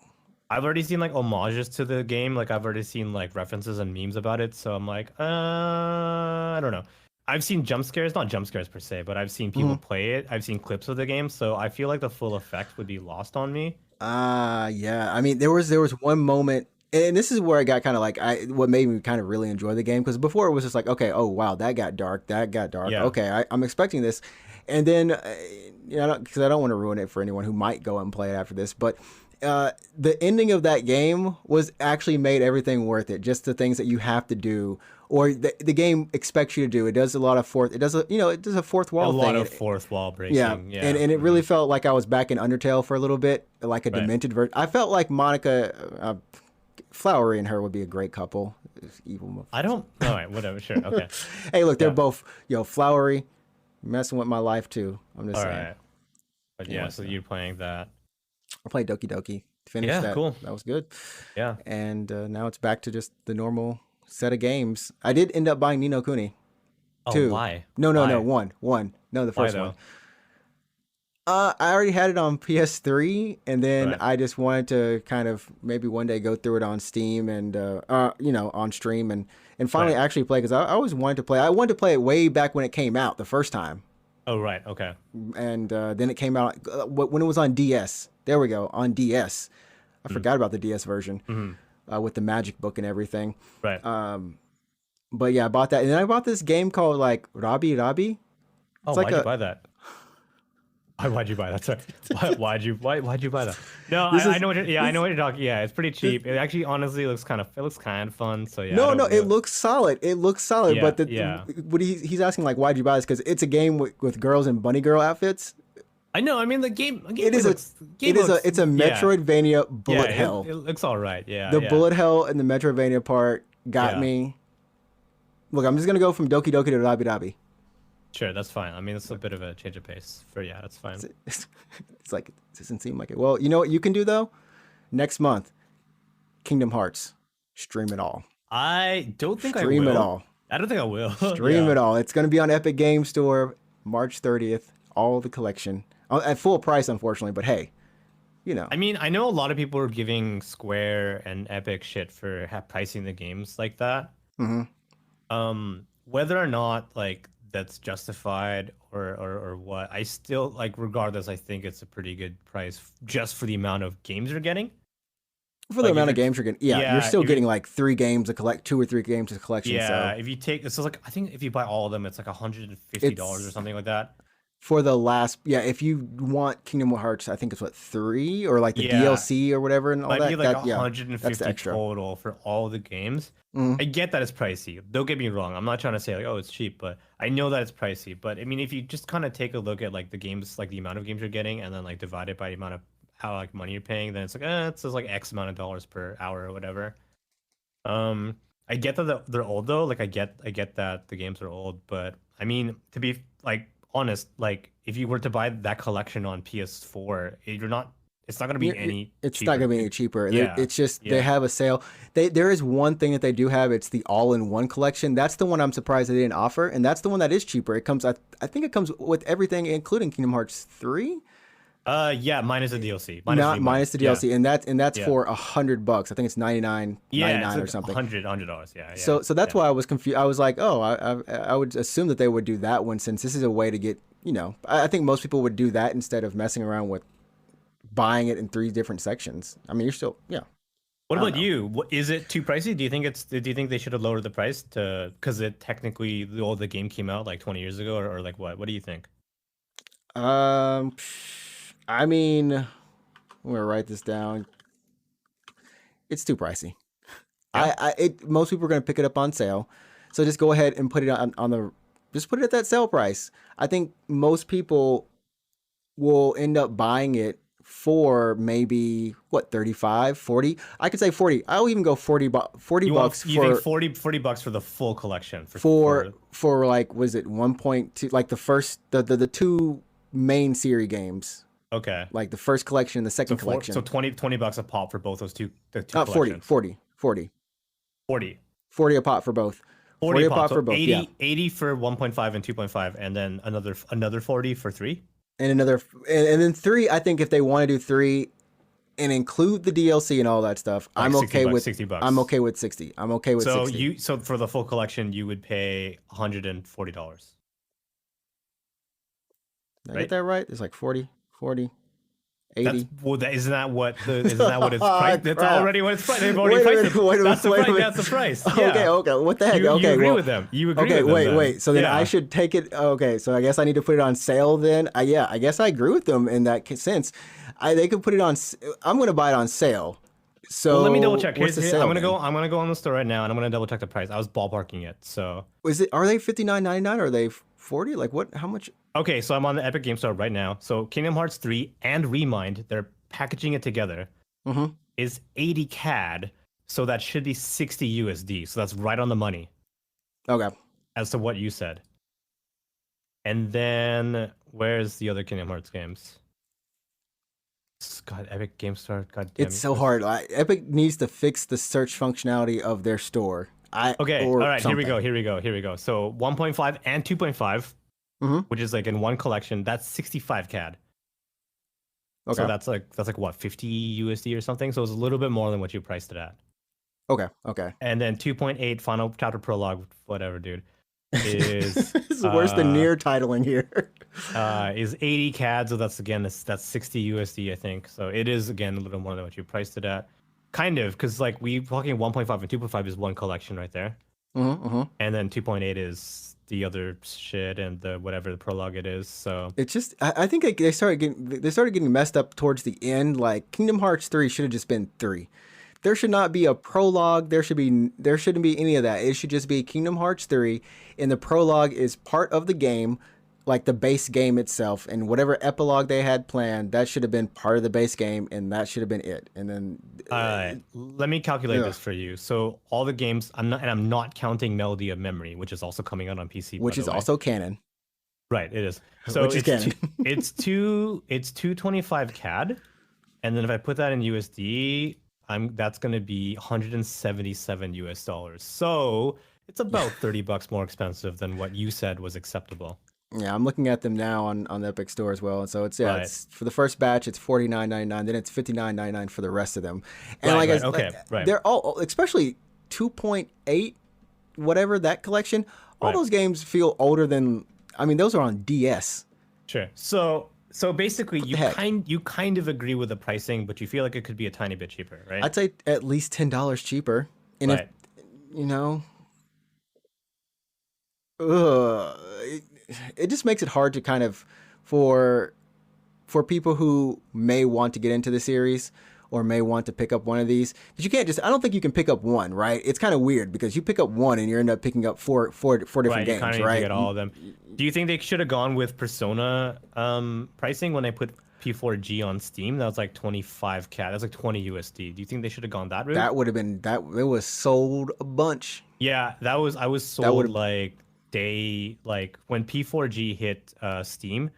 I've already seen like homages to the game. Like, I've already seen like references and memes about it. So I'm like, I don't know. I've seen jump scares, not jump scares per se, but I've seen people play it. I've seen clips of the game, so I feel like the full effect would be lost on me. Yeah. I mean, there was one moment, and this is where I got kind of like what made me kind of really enjoy the game, because before it was just like, okay, oh wow, that got dark. Yeah. Okay, I'm expecting this, and then because I don't want to ruin it for anyone who might go and play it after this, but. The ending of that game was actually made everything worth it. Just the things that you have to do, or the game expects you to do. It does a lot of it does a fourth wall A lot thing. of fourth wall breaking. Yeah, Yeah. and it really felt like I was back in Undertale for a little bit, like a Right. demented version. I felt like Monica, Flowery and her would be a great couple. Evil. I don't. All right, whatever. Sure. Okay. Hey, look, they're Yeah. both Flowery, messing with my life too. I'm just All saying. right. But yeah, so you're playing that. I played Doki Doki. Finished Yeah, that. cool. That was good. Yeah. And now it's back to just the normal set of games. I did end up buying Ni no Kuni. Oh, Two. why? No, Why? one. No, the Why first though? one. I already had it on PS3, and then Right. I just wanted to kind of maybe one day go through it on Steam and on stream and finally Right. actually play, because I always wanted to play. I wanted to play it way back when it came out the first time, Oh, right. Okay. and then it came out when it was on DS. There we go, on DS. I forgot about the DS version with the magic book and everything. Right. But yeah, I bought that, and then I bought this game called like Rabi Rabi. Oh, like why'd you buy that? Why'd you buy that? Sorry. Why'd you buy that? No, I know what you're talking. Yeah, it's pretty cheap. It actually honestly looks kind of fun. So yeah. No, it looks solid. It looks solid. Yeah, But yeah. what he's asking like, why'd you buy this? Because it's a game with girls in bunny girl outfits. I know. I mean, the game. It's a Metroidvania bullet hell. It looks all right. Yeah. The yeah. bullet hell and the Metroidvania part got Yeah. me. Look, I'm just gonna go from Doki Doki to Rabi Rabi. Sure, that's fine. I mean, it's a bit of a change of pace. That's fine. It's like, it doesn't seem like it. Well, you know what you can do though? Next month, Kingdom Hearts, stream it all. I don't think Stream I will. it all. I don't think I will. Stream Yeah. it all. It's gonna be on Epic Game Store March 30th. All the collection at full price, unfortunately. But hey, I mean, I know a lot of people are giving Square and Epic shit for pricing the games like that. Mhm. Whether or not like that's justified or what. I still like, regardless, I think it's a pretty good price just for the amount of games you're getting. For the Like if amount of you're, games you're getting, yeah, you're yeah, still if you're, getting like 3 games a collect, 2 or 3 games a collection. yeah, So if you take this is like I think if you buy all of them, it's like $150 or it's something like that. for the last, yeah. If you want Kingdom Hearts, I think it's what 3 or like the Yeah, DLC or whatever and all might be that. like Yeah, that's the 150 extra. total for all the games. Mhm. I get that it's pricey. Don't get me wrong. I'm not trying to say like, oh, it's cheap, but I know that it's pricey. But I mean, if you just kind of take a look at like the games, like the amount of games you're getting, and then like divide it by the amount of how like money you're paying, then it's like, it's just like X amount of dollars per hour or whatever. Um, I get that they're old though. Like I get that the games are old, but I mean, to be like honest, like if you were to buy that collection on PS4, you're not. It's not gonna be any It's not cheaper. gonna be any cheaper. Yeah, It's just they yeah. have a sale. There is one thing that they do have. It's the all-in-one collection. That's the one I'm surprised they didn't offer, and that's the one that is cheaper. It comes, I think it comes with everything, including Kingdom Hearts 3, Yeah, minus the DLC, minus not Remind. minus the Yeah, DLC, and that's yeah, for $100. I think it's 99, yeah. It's 99 or like something. $100. Yeah, yeah, So that's yeah. why I was confused. I was like, oh, I would assume that they would do that one since this is a way to get, I think most people would do that instead of messing around with buying it in 3 different sections. I mean, you're still, yeah, What I don't about know. you? Is it too pricey? Do you think it's? Do you think they should have lowered the price to because it technically the game came out like 20 years ago or like what? What do you think? Um, I mean, I'm gonna write this down. It's too pricey. Yeah. Most people are gonna pick it up on sale, so just go ahead and put it on the, just put it at that sale price. I think most people will end up buying it for maybe what 35, 40. I could say 40. I'll even go 40 bucks You think for 40 bucks for the full collection for for for like, was it 1.2, like the first, the 2 main series games, okay. like the first collection and the So second so collection. 20 bucks a pop for both those the two 40, collections. 40, 40, 40. 40 a pop for both. 40 40 a a pop. pop So for both, yeah. 80 for 1.5 and 2.5 and then another 40 for 3. And another, and then 3, I think if they want to do 3 and include the DLC and all that stuff, Like I'm 60 okay bucks, with 60 bucks. I'm okay with 60. I'm okay with So 60. so for the full collection you would pay $140, Did I get right? that right? It's like 40, 40, That's 80. well, isn't that what isn't that what it's priced? That's Crap. already what it's priced. They've already Wait a priced minute, it. wait a That's the minute, wait a price. minute. That's the price. Okay, Yeah. okay. What the heck? You Okay, agree well, with them. You agree okay, with them then. wait. So then I Yeah. should take it. Okay, so I guess I need to put it on sale then. Yeah, I guess I agree with them in that sense. They could put it on. I'm going to buy it on sale. So Well, let me double check. what's the sale? I'm gonna go. I'm gonna go on the store right now, and I'm gonna double check the price. I was ballparking it. So Is it? Are they $59.99 or are they 40? Like what? How much? okay, so I'm on the Epic Game Store right now. So Kingdom Hearts 3 and Remind, they're packaging it together. Mm-hmm. Is 80 CAD. So that should be 60 USD. So that's right on the money Okay. as to what you said. And then where's the other Kingdom Hearts games? God, Epic Game Store. God damn It's it. so hard. Epic needs to fix the search functionality of their store. Okay, Or all right, something. here we go. So 1.5 and 2.5, Mm-hmm. which is like in one collection, that's 65 CAD. Okay. So that's like what, 50 USD or something? So it's a little bit more than what you priced it at. Okay. And then 2.8 final chapter prologue, whatever, dude, is This is worse than near titling here. is 80 CAD. So that's 60 USD, I think. So it is again a little more than what you priced it at. Kind of, because like we talking 1.5 and 2.5 is one collection right there. Mm-hmm. And then 2.8 is the other shit and the whatever the prologue it is. So It's just, I think they started getting messed up towards the end. Like Kingdom Hearts 3 should have just been 3. There should not be a prologue. There shouldn't be any of that. It should just be Kingdom Hearts 3, and the prologue is part of the game, like the base game itself, and whatever epilogue they had planned, that should have been part of the base game, and that should have been it. And then let me calculate yeah. this for you. So all the games, I'm not counting Melody of Memory, which is also coming out on PC, which by is the way. also canon. Right, it is. So Which is canon. it's 225 CAD, and then if I put that in USD, that's gonna be 177 US dollars. So it's about 30 bucks more expensive than what you said was acceptable. Yeah, I'm looking at them now on the Epic Store as well. And so it's Right. it's for the first batch it's $49.99, then it's $59.99 for the rest of them. And Right, like right, okay, right. they're all, especially 2.8 whatever that collection, all Right. those games feel older than. I mean, those are on DS. Sure. So basically, The heck, you kind of agree with the pricing, but you feel like it could be a tiny bit cheaper, right? I'd say at least $10 cheaper. And if Right. you know, it, it just makes it hard to kind of for for people who may want to get into the series or may want to pick up one of these, because you can't just, I don't think you can pick up one, right? It's kind of weird because you pick up one and you end up picking up four different Right. You kind games, of need to right? get all of them. Do you think they should have gone with Persona pricing when they put P4G on Steam? That was like 25 cat. That's like 20 USD. Do you think they should have gone that route? That would have been that it was sold a bunch. Yeah, I was That would sold like when P4G hit Steam.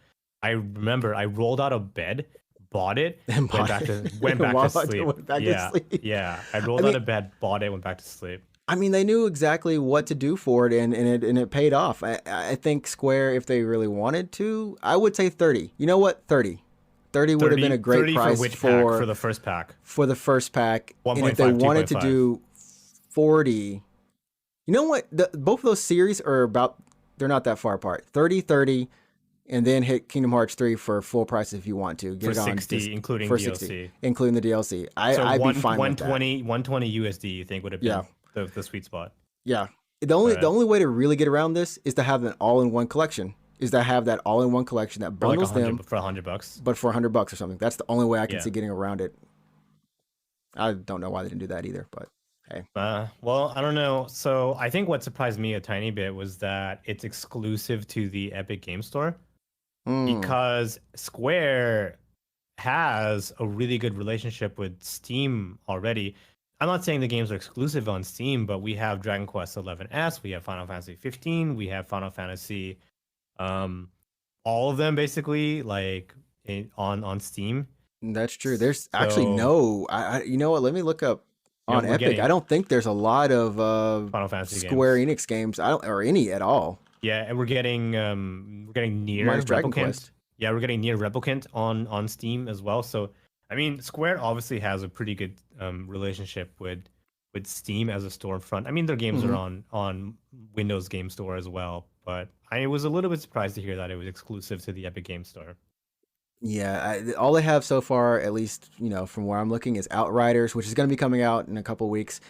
I remember I rolled out of bed, bought it, have went back to sleep. went back Yeah, to sleep. yeah. I rolled I out mean, of bed, bought it, went back to sleep. I mean, they knew exactly what to do for it, and it paid off. I think Square, if they really wanted to, I would say 30. You know what? 30. 30 would have been a great 30 price for which pack? For the first pack. for the first pack. And if 1.5, they wanted to 2.5. do 40, you know what? Both of those series are about, they're not that far apart. 30, 30, and then hit Kingdom Hearts 3 for full price if you want to. Get For it on 60, including for DLC. 60, including the DLC. So I'd be fine with that. 120 USD, you think would have been the sweet spot? Yeah. Right. The only way to really get around this is to have an all-in-one collection. Is to have that all-in-one collection that For like bundles them, for $100. but for $100 or something. That's the only way I can Yeah. see getting around it. I don't know why they didn't do that either, but hey. Well, I don't know. So I think what surprised me a tiny bit was that it's exclusive to the Epic Game Store because Square has a really good relationship with Steam already. I'm not saying the games are exclusive on Steam, but we have Dragon Quest 11S, we have Final Fantasy 15, we have Final Fantasy, all of them basically like on Steam. That's true. There's actually no. You know what? Let me look up on Epic. I don't think there's a lot of Final Fantasy Square games. Enix games. I don't, or any at all. Yeah, and we're getting Nier Minus Dragon Replicant. Quest. Yeah, we're getting Nier Replicant on Steam as well. So I mean, Square obviously has a pretty good relationship with Steam as a storefront. I mean, their games are on Windows Game Store as well, but I was a little bit surprised to hear that it was exclusive to the Epic Game Store. Yeah, all they have so far, at least from where I'm looking, is Outriders, which is going to be coming out in a couple weeks.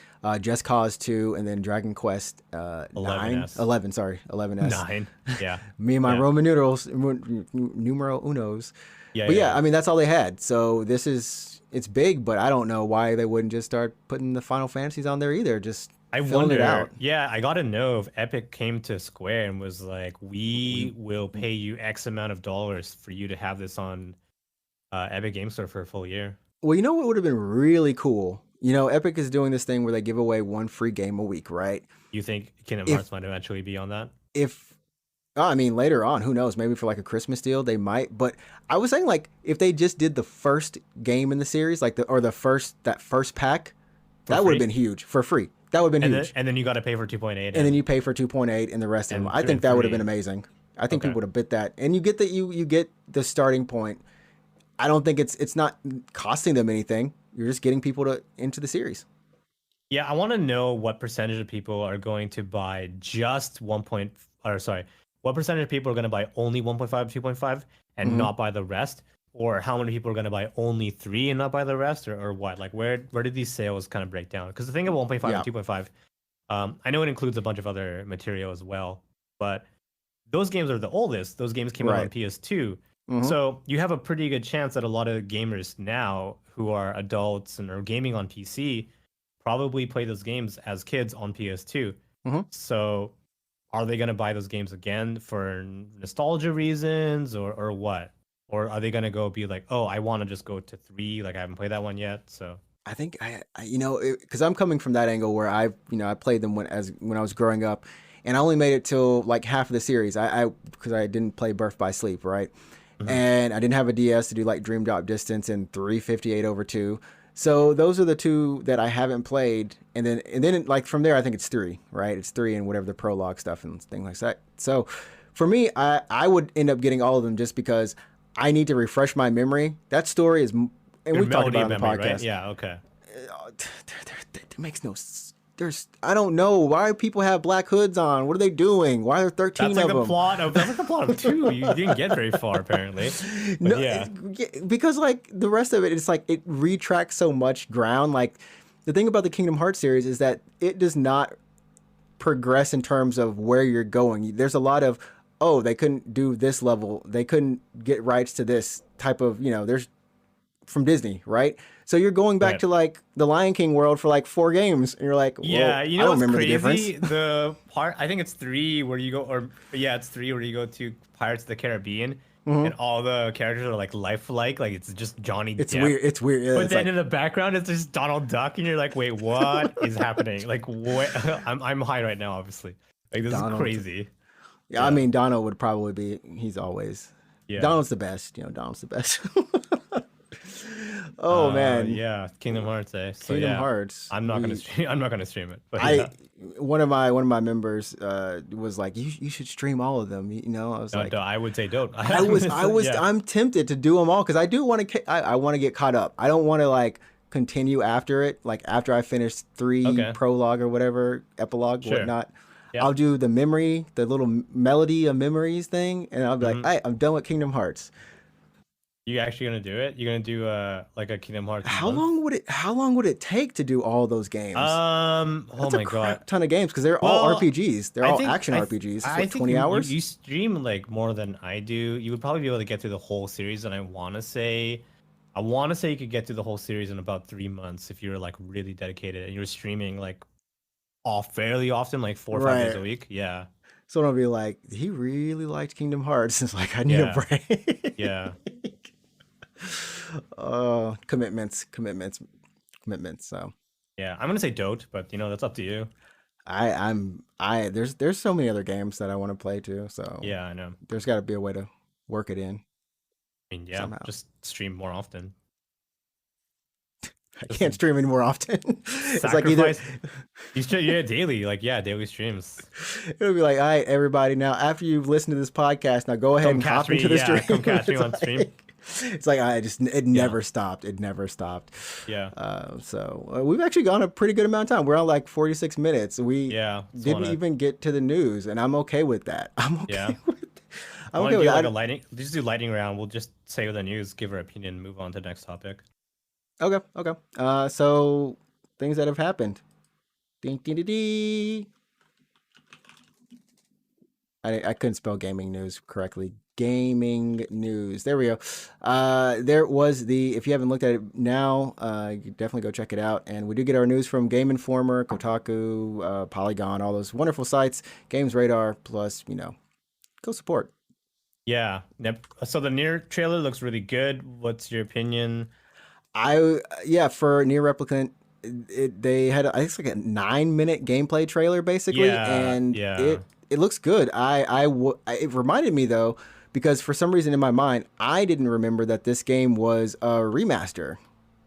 Just Cause 2, and then Dragon Quest 11. Sorry, 11S. 9. Yeah. Me and my Roman numerals, numero unos. Yeah. But yeah, I mean that's all they had. So it's big, but I don't know why they wouldn't just start putting the Final Fantasies on there either. Just filling it out. Yeah, I gotta know if Epic came to Square and was like, "We will pay you X amount of dollars for you to have this on Epic Game Store for a full year." Well, you know what would have been really cool? Epic is doing this thing where they give away one free game a week, right? You think Kingdom Hearts might eventually be on that? I mean, later on, who knows? Maybe for like a Christmas deal, they might. But I was saying, like, if they just did the first game in the series, like that first pack, that would have been huge for free. That would have been huge. And then you got to pay for 2.8. And then you pay for 2.8 and the rest of them. I think that would have been amazing. I think people would have bit that. And you get you get the starting point. I don't think it's not costing them anything. You're just getting people into the series. Yeah, I want to know what percentage of people are going to buy just what percentage of people are going to buy only 1.5, 2.5 and not buy the rest? Or how many people are going to buy only 3 and not buy the rest? Or what? Like, where did these sales kind of break down? Because the thing of 1.5 and 2.5, I know it includes a bunch of other material as well, but those games are the oldest. Those games came out on PS2. So you have a pretty good chance that a lot of gamers now who are adults and are gaming on PC probably play those games as kids on PS2. So are they going to buy those games again for nostalgia reasons or what? Or are they going to go be like, oh, I want to just go to 3. Like, I haven't played that one yet. So I think because I'm coming from that angle where I played them when I was growing up, and I only made it till like half of the series. Because I didn't play Birth by Sleep, right? And I didn't have a DS to do like Dream Drop Distance and 358/2. So those are the 2 that I haven't played, and then like from there I think it's 3, right? It's 3 and whatever the prologue stuff and things like that. So for me, I would end up getting all of them just because I need to refresh my memory. That story is, and we've talked about it on the podcast. Right? Yeah, okay. It makes no. there's I don't know why people have black hoods on. What are they doing? Why are there 13 That's like of the them? plot of that's like the plot of 2. You didn't get very far apparently. But No, yeah. because like the rest of it, it's like it retracts so much ground. Like the thing about the Kingdom Hearts series is that it does not progress in terms of where you're going. There's a lot of, oh, they couldn't do this level. They couldn't get rights to this type of, there's from Disney, right? So you're going back Right. to like the Lion King world for like 4 games, and you're like, well, Yeah, you I know don't what's remember the crazy? difference. The part I think it's 3 where you go, or yeah, it's 3 where you go to Pirates of the Caribbean, and all the characters are like lifelike, like it's just Johnny It's Depp. weird. It's weird. Yeah, But it's then like in the background, it's just Donald Duck, and you're like, wait, what is happening? Like, what? I'm high right now, obviously. Like, this is Donald. crazy. Yeah, I Yeah, mean Donald would probably be. He's always yeah. Donald's the best. Donald's the best. Oh man, Yeah. Kingdom Hearts, eh? So Kingdom yeah, Hearts. I'm not gonna stream. I'm not gonna stream it. But I yeah, one of my members was like, you should stream all of them. I was no, like, I would say don't. Yeah, I'm tempted to do them all because I do want to. I want to get caught up. I don't want to like continue after it. Like after I finish 3 okay, prologue or whatever, epilogue, sure. whatnot. Yeah. I'll do the memory, the little melody of memories thing, and I'll be like, Hmm. hey, I'm done with Kingdom Hearts. You actually gonna do it? You're gonna do like a Kingdom Hearts How month? long would it take to do all those games? Oh That's a my God. crap ton of games because they're all Well, RPGs. They're all action RPGs. It's I what, think 20 hours? you stream like more than I do. You would probably be able to get through the whole series, and I want to say you could get through the whole series in about 3 months if you're like really dedicated and you're streaming like off fairly often, like 4 or 5 days Right. a week. Yeah, Someone will be like, he really liked Kingdom Hearts. It's like, I need a yeah, break. yeah, Commitments. So yeah. I'm gonna say don't, but that's up to you. there's so many other games that I want to play too. So Yeah, I know. there's got to be a way to work it in I mean, yeah, somehow. just stream more often. I Just can't stream any more often. It's like either sacrifice. You stream, yeah, daily. Like, yeah, daily streams. it'll be like, all right, everybody, now after you've listened to this podcast, now go ahead Come and catch hop me. into the Yeah, stream. come catch me It's on stream. like, it's like it Yeah, never stopped. It never stopped. yeah, So we've actually gone a pretty good amount of time. We're on like 46 minutes. We yeah. didn't even get to the news, and I'm okay with that. Yeah. I'm Want okay to with do like a that. lightning? Just do lightning round. We'll just say the news, give our opinion, move on to the next topic. Okay. So things that have happened. Ding, ding, ding, ding. I couldn't spell gaming news correctly. Gaming news. There we go. There was if you haven't looked at it now, you can definitely go check it out. And we do get our news from Game Informer, Kotaku, Polygon, all those wonderful sites. Games Radar, plus, go support. Yeah. Yep. So the near trailer looks really good. What's your opinion? Yeah, for Near Replicant, they had I think it's like a 9-minute gameplay trailer basically, Yeah, and yeah. it looks good. It reminded me though, because for some reason in my mind I didn't remember that this game was a remaster.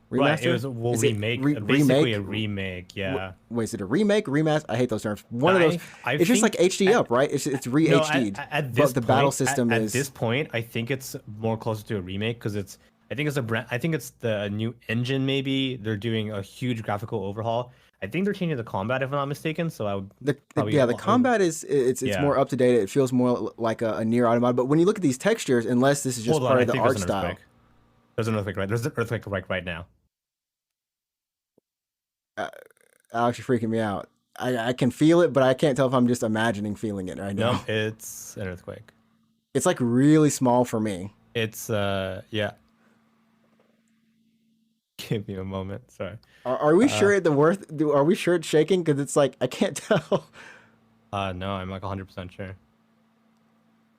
Right. It Remaster? was a Is it remake, basically remake? a remake. Yeah. Wait, is it a remake, remaster? I hate those terms. One of those. I It's just like think HD up, right? It's re no, HD'd, at this but the battle point, system at is this point, I think it's more closer to a remake because I think it's a brand. I think it's the new engine. Maybe they're doing a huge graphical overhaul. I think they're changing the combat, if I'm not mistaken. So I would probably the combat it's yeah. more up to date. It feels more like a near automata. But when you look at these textures, unless this is just Hold on, part I of the think art there's an style, earthquake. There's an earthquake, right? There's an earthquake right now. uh, actually freaking me out. I can feel it, but I can't tell if I'm just imagining feeling it right now. No, it's an earthquake. It's like really small for me. It's yeah. Give me a moment. Sorry. Are we sure Are we sure it's shaking? Because it's like I can't tell. No, I'm like 100% sure.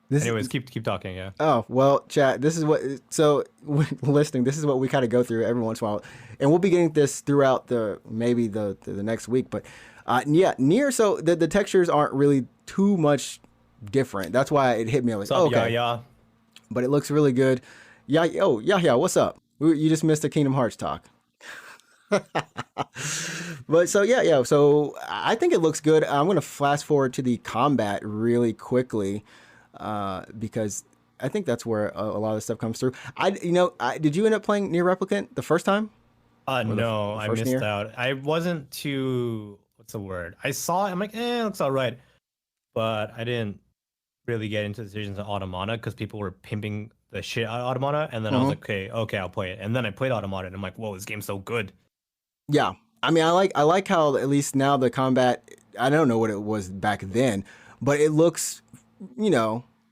This Anyways, is, keep talking. Yeah. oh well, chat. This is what. So when listening, this is what we kind of go through every once in a while, and we'll be getting this throughout maybe the next week. But yeah, near. So the textures aren't really too much different. That's why it hit me. I was What's up, okay, yeah. but it looks really good. Yeah, yeah. What's up? You just missed the Kingdom Hearts talk. But so yeah. So I think it looks good. I'm gonna fast forward to the combat really quickly, because I think that's where a lot of the stuff comes through. Did you end up playing Near Replicant the first time? Or No, the I first missed Nier? out. I wasn't too what's the word? I saw it. I'm like, it looks all right, but I didn't really get into decisions on Automata because people were pimping the shit out of Automata, and then I was like, okay, I'll play it. And then I played Automata, and I'm like, whoa, this game's so good. Yeah, I mean, I like how at least now the combat. I don't know what it was back then, but it looks,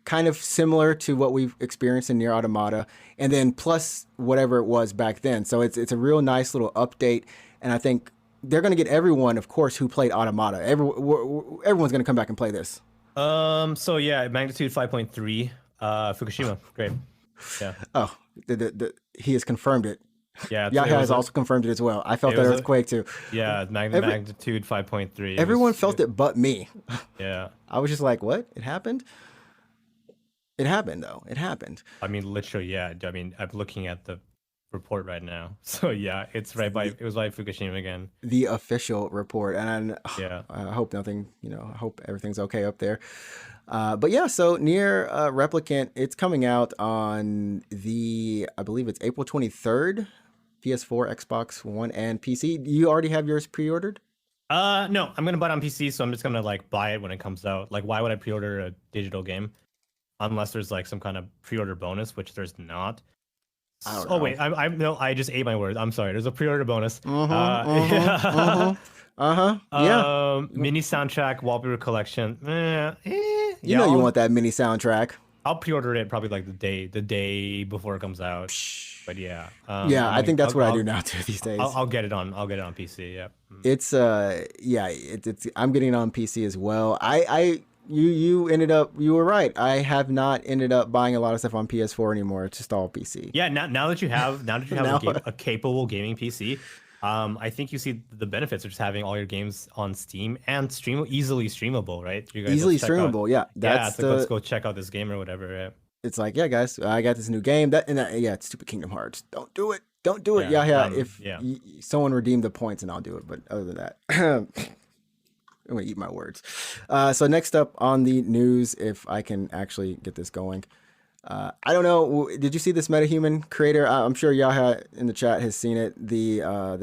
kind of similar to what we've experienced in Nier Automata, and then plus whatever it was back then. So it's a real nice little update, and I think they're going to get everyone, of course, who played Automata. Everyone's going to come back and play this. So yeah, magnitude 5.3, Fukushima, great. Yeah. Oh, he has confirmed it. Yeah, Yahya has also confirmed it as well. I felt that earthquake too. Yeah, magnitude 5.3. Everyone felt it but me. Yeah. I was just like, what? It happened? It happened, though. It happened. I mean, literally, yeah. I mean, I'm looking at the report right now. So yeah, it was by Fukushima again. The official report. And yeah, I hope nothing, I hope everything's okay up there. But yeah, so Nier Replicant, it's coming out on I believe it's April 23rd. PS4, Xbox One, and PC. You already have yours pre-ordered? No, I'm gonna buy it on PC, so I'm just gonna like buy it when it comes out. Like, why would I pre-order a digital game unless there's like some kind of pre-order bonus, which there's not. Oh wait, I just ate my words. I'm sorry. There's a pre-order bonus. Yeah. Mini soundtrack, wallpaper collection. You want that mini soundtrack. I'll pre-order it probably like the day before it comes out. But yeah. I think that's what I do now too these days. I'll get it on PC. Yeah. It's it's I'm getting it on PC as well. You ended up, you were right. I have not ended up buying a lot of stuff on PS4 anymore. It's just all PC. Yeah. Now that you have a capable gaming PC, I think you see the benefits of just having all your games on Steam and easily streamable, right? You guys easily streamable, yeah. That's let's go check out this game or whatever. Yeah. It's like, yeah, guys, I got this new game. It's stupid Kingdom Hearts. Don't do it. Don't do it. If someone redeemed the points, and I'll do it. But other than that, I'm gonna eat my words. So next up on the news, if I can actually get this going. I don't know. Did you see this MetaHuman creator? I'm sure Yahya in the chat has seen it. The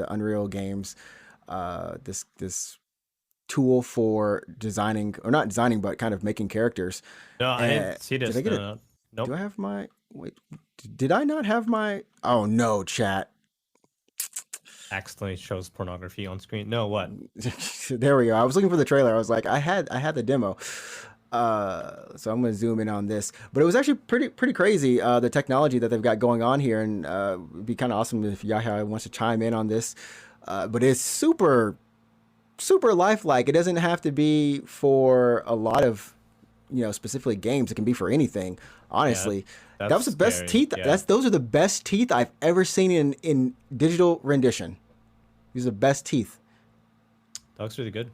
Unreal Games, this tool for designing, or not designing, but kind of making characters. No, I didn't see this. Did I get it? Nope. Do I have my? Wait, did I not have my? Oh no, chat. Accidentally shows pornography on screen. No, what? There we go. I was looking for the trailer. I was like, I had the demo. So I'm going to zoom in on this, but it was actually pretty crazy. The technology that they've got going on here, and it'd be kind of awesome if Yahya wants to chime in on this. But it's super lifelike. It doesn't have to be for a lot of, specifically games. It can be for anything. Honestly, that was the best teeth. Yeah. Those are the best teeth I've ever seen in digital rendition. These are the best teeth. That looks really good.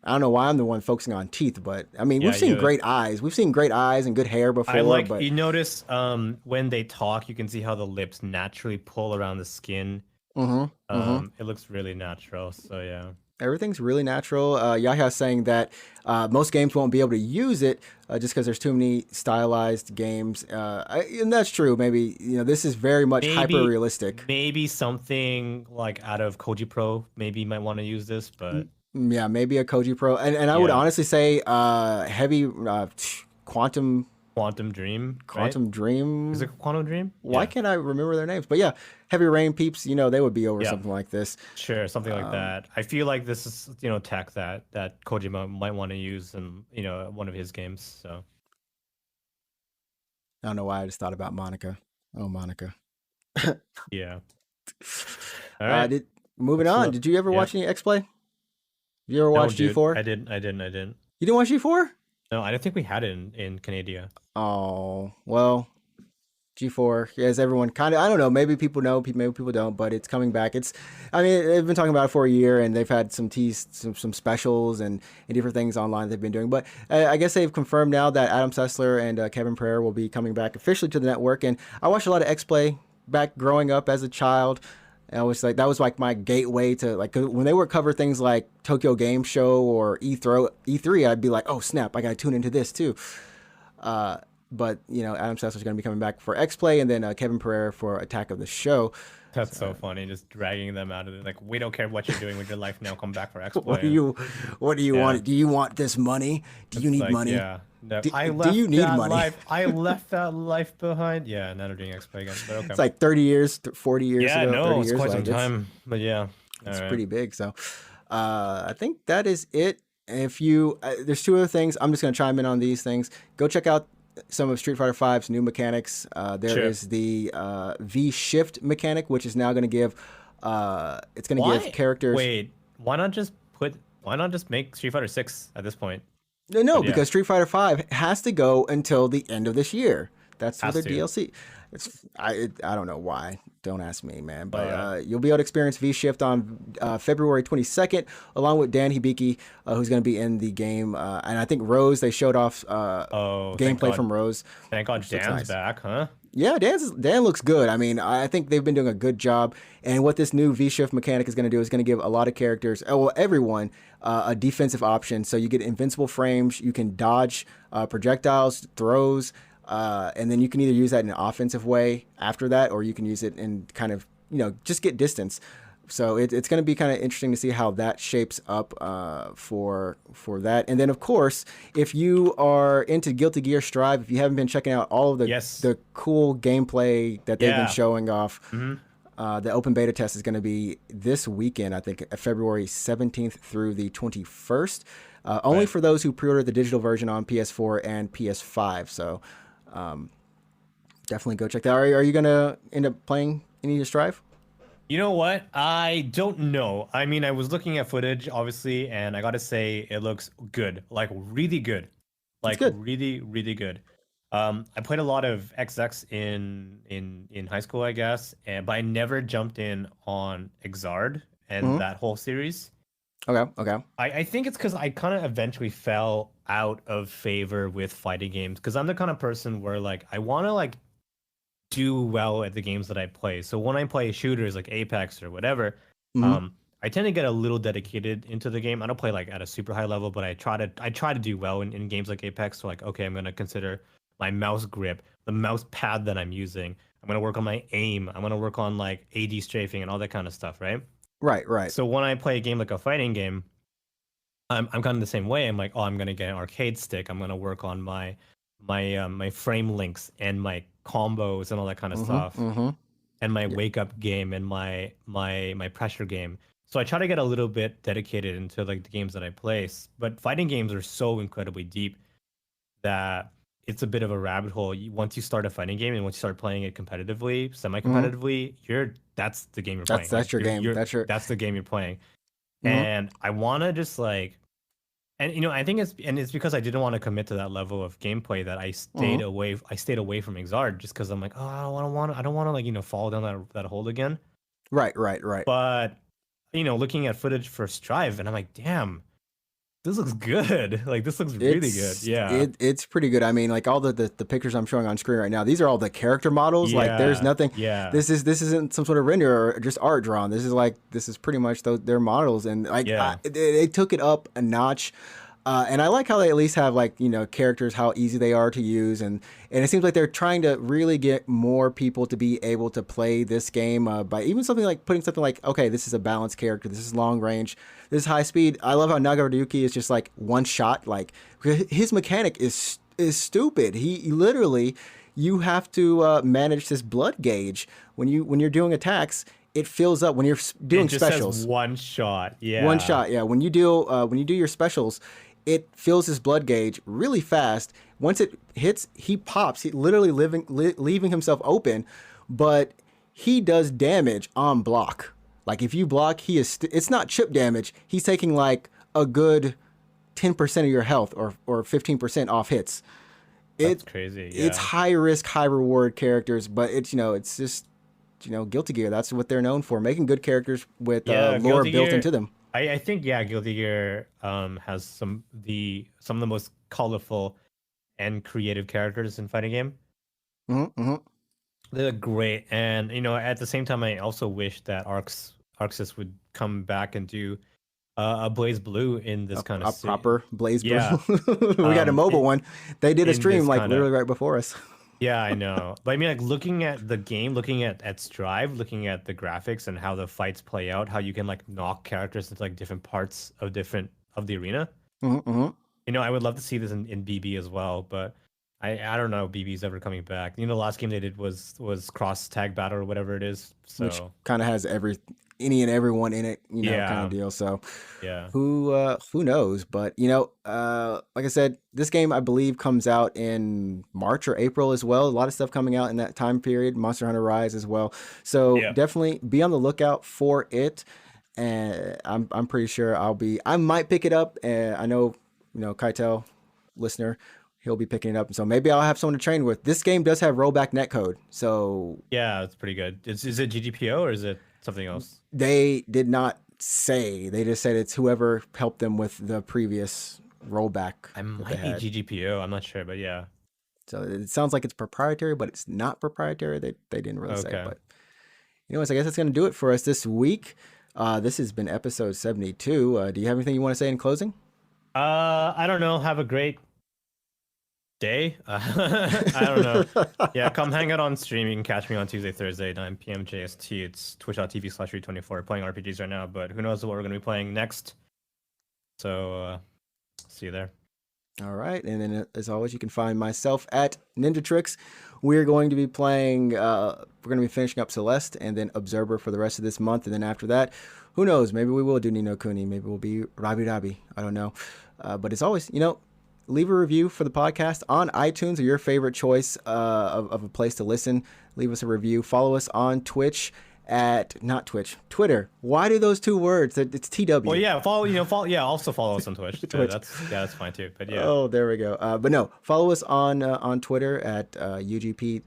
I don't know why I'm the one focusing on teeth, but I mean, we've seen great eyes. We've seen great eyes and good hair before. But you notice when they talk, you can see how the lips naturally pull around the skin. It looks really natural. So yeah. Everything's really natural. Yahya's saying that most games won't be able to use it just because there's too many stylized games, and that's true. Maybe this is very much hyper realistic. Maybe something like out of Koji Pro. Maybe you might want to use this, but yeah, maybe a Koji Pro. And I would honestly say heavy Quantum Dream. Quantum Dream. Is it Quantum Dream? Why can't I remember their names? But yeah, Heavy Rain peeps, they would be over something like this. Sure, something like that. I feel like this is, tech that Kojima might want to use in, one of his games. So I don't know why I just thought about Monica. Oh, Monica. Yeah. All right. Moving on. Did you ever watch any X-Play? Did you ever watch G4? I didn't. You didn't watch G4? No, I don't think we had it in Canada. Oh, well, G4, as everyone kind of, I don't know, maybe people know, maybe people don't, but it's coming back. They've been talking about it for a year, and they've had some specials and different things online they've been doing. But I guess they've confirmed now that Adam Sessler and Kevin Pereira will be coming back officially to the network. And I watched a lot of X-Play back growing up as a child. And I was like, that was like my gateway to like, when they would cover things like Tokyo Game Show or E3, I'd be like, oh snap, I gotta tune into this too. but Adam Sessler's going to be coming back for X Play, and then Kevin Pereira for Attack of the Show. That's so funny, just dragging them out of it. Like, we don't care what you're doing with your life now. Come back for X What do Play. you Yeah, want? Do you want this money? Do you it's need like, money? yeah, no, I Do you left need that money? life. I left that life behind. Yeah, now they're doing X Play again. But okay. It's like 30 years, 40 years Yeah, ago, no, 30 it's years. quite some Like time. But yeah, all it's right. pretty big. So I think that is it. If you there's two other things. I'm just going to chime in on these things. Go check out some of Street Fighter V's new mechanics. There Sure. is the V shift mechanic, which is now going to give it's going to give Why? characters. Wait, why not just put? Why not just make Street Fighter 6 at this point? No, But yeah, because Street Fighter V has to go until the end of this year. That's for has their to. DLC. I don't know why. Don't ask me, man. But But yeah. you'll be able to experience V Shift on February 22nd, along with Dan Hibiki, who's going to be in the game. And I think Rose. They showed off Oh, thank gameplay God. from Rose. Thank God Which looks Dan's nice. back, huh? Yeah, Dan looks good. I mean, I think they've been doing a good job. And what this new V Shift mechanic is going to do is going to give a lot of characters, well, everyone, a defensive option. So you get invincible frames. You can dodge projectiles, throws, and then you can either use that in an offensive way after that, or you can use it in kind of just get distance. So it's going to be kind of interesting to see how that shapes up for that. And then, of course, if you are into Guilty Gear Strive, if you haven't been checking out all of Yes. the cool gameplay that they've been Yeah. showing off, Hmm. the open beta test is going to be this weekend, I think, February 17th through the 21st. Only Right. for those who pre-ordered the digital version on PS4 and PS5. So definitely go check that out. Are you going to end up playing any of your Strive? You know what? I don't know. I mean, I was looking at footage, obviously, and I gotta say, it looks good. Like, really good. It's Like, good. really, really good. I played a lot of XX in high school, I guess, but I never jumped in on Exard and Hmm. that whole series. Okay. Okay. I think it's because I kind of eventually fell out of favor with fighting games because I'm the kind of person where like I want to like do well at the games that I play. So when I play shooters like Apex or whatever, Hmm. I tend to get a little dedicated into the game. I don't play like at a super high level, but I try to do well in games like Apex. So like, okay, I'm gonna consider my mouse grip, the mouse pad that I'm using. I'm gonna work on my aim. I'm gonna work on like AD strafing and all that kind of stuff, right? Right. Right. So when I play a game like a fighting game, I'm kind of the same way. I'm like, oh, I'm gonna get an arcade stick. I'm gonna work on my frame links and my combos and all that kind of Hmm. stuff, Hmm. and my wake up game and my pressure game. So I try to get a little bit dedicated into like the games that I play. But fighting games are so incredibly deep that it's a bit of a rabbit hole. Once you start a fighting game and once you start playing it competitively, Hmm. semi-competitively, that's the game you're That's playing. Like that's your game. that's the game you're playing. Hmm. And I want to just like, and I think it's because I didn't want to commit to that level of gameplay that Hmm. I stayed away from Exard just because I'm like, oh, I don't want to like fall down that hole again. Right. Right. Right. But looking at footage for Strive, and I'm like, damn, this looks good. Like this looks really good. Yeah, It's pretty good. I mean, like all the pictures I'm showing on screen right now, these are all the character models. Like there's yeah, nothing. yeah, This isn't some sort of render or just art drawn. This is pretty much their models, and like yeah. they took it up a notch. And I like how they at least have like characters, how easy they are to use, and it seems like they're trying to really get more people to be able to play this game by even something like putting something like, okay, this is a balanced character, this is long range, this is high speed. I love how Nagaryuki is just like one shot. Like his mechanic is stupid. He literally, you have to manage this blood gauge when you're doing attacks. It fills up when you're It doing just says specials. one shot. One Yeah, shot, yeah. When you do your specials, it fills his blood gauge really fast. Once it hits, he pops. He literally leaving himself open, but he does damage on block. Like if you block, it's not chip damage. He's taking like a good 10% of your health or 15% off hits. that's It crazy. it's Yeah, high risk, high reward characters, but it's just Guilty Gear. That's what they're known for, making good characters with yeah. lore Guilty built into Gear. them. I think yeah, Guilty Gear has some of the most colorful and creative characters in fighting game. Hmm. Hmm. They're great, and at the same time, I also wish that Arxis would come back and do a Blaze Blue in this kind A of proper Blaze Blue. yeah. We got a mobile one. They did a in stream this like kinda- literally right before us. Yeah, I know. But I mean, like looking at the game, looking at Strive, looking at the graphics and how the fights play out, how you can like knock characters into like different parts of the arena. Mm-hmm. You know, I would love to see this in BB as well, but I don't know if BB's ever coming back. You know, the last game they did was cross tag battle or whatever it is. Which So kind of has any and everyone in it, kind yeah, of deal. So yeah, who knows? But like I said, this game I believe comes out in March or April as well. A lot of stuff coming out in that time period. Monster Hunter Rise as well. So yeah. definitely be on the lookout for it. And I'm pretty sure I might pick it up. And I know Kaitel, listener, he'll be picking it up. So maybe I'll have someone to train with. This game does have rollback netcode. So Yeah, it's pretty good. Is it GGPO or is it something else? they did not say. They just said it's whoever helped them with the previous rollback. I might be GGPO. I'm not sure, but yeah. So it sounds like it's proprietary, but it's not proprietary. They didn't really say. But anyways, I guess that's going to do it for us this week. This has been episode 72. Do you have anything you want to say in closing? I don't know. Have a great day. I don't know. Yeah, come hang out on stream. You can catch me on Tuesday, Thursday, 9 p.m. JST. It's twitch.tv/Reed24. Playing RPGs right now, but who knows what we're going to be playing next. So, see you there. All right. And then, as always, you can find myself at NinjaTrixta. We're going to be playing, we're going to be finishing up Celeste and then Observer for the rest of this month. And then after that, who knows? Maybe we will do Ni no Kuni. Maybe we'll be Rabi. I don't know. But as always, leave a review for the podcast on iTunes or your favorite choice of a place to listen. Leave us a review. Follow us on Twitch Twitter. Why do those two words? It's TW. Well, yeah, follow. Yeah, also follow us on Twitch. That's fine too. But yeah. Oh, there we go. But no, follow us on Twitter at UGP_cast,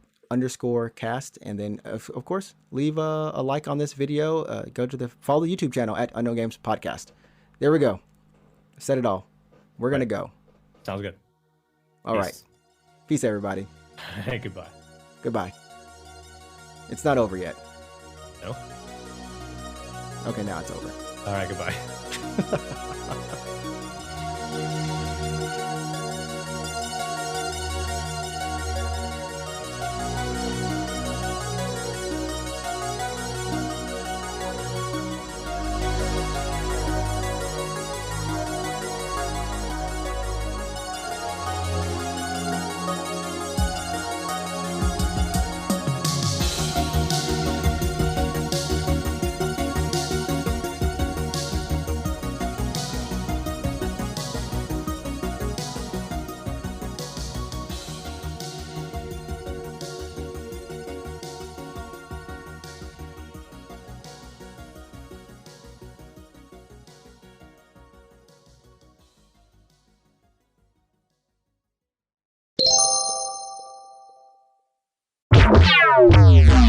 and then of course leave a like on this video. Follow the YouTube channel at Unknown Games Podcast. There we go. Said it all. We're gonna go. Sounds good. All right. Peace, everybody. Hey, goodbye. Goodbye. It's not over yet. No? Okay, now it's over. All right, goodbye. Yeah.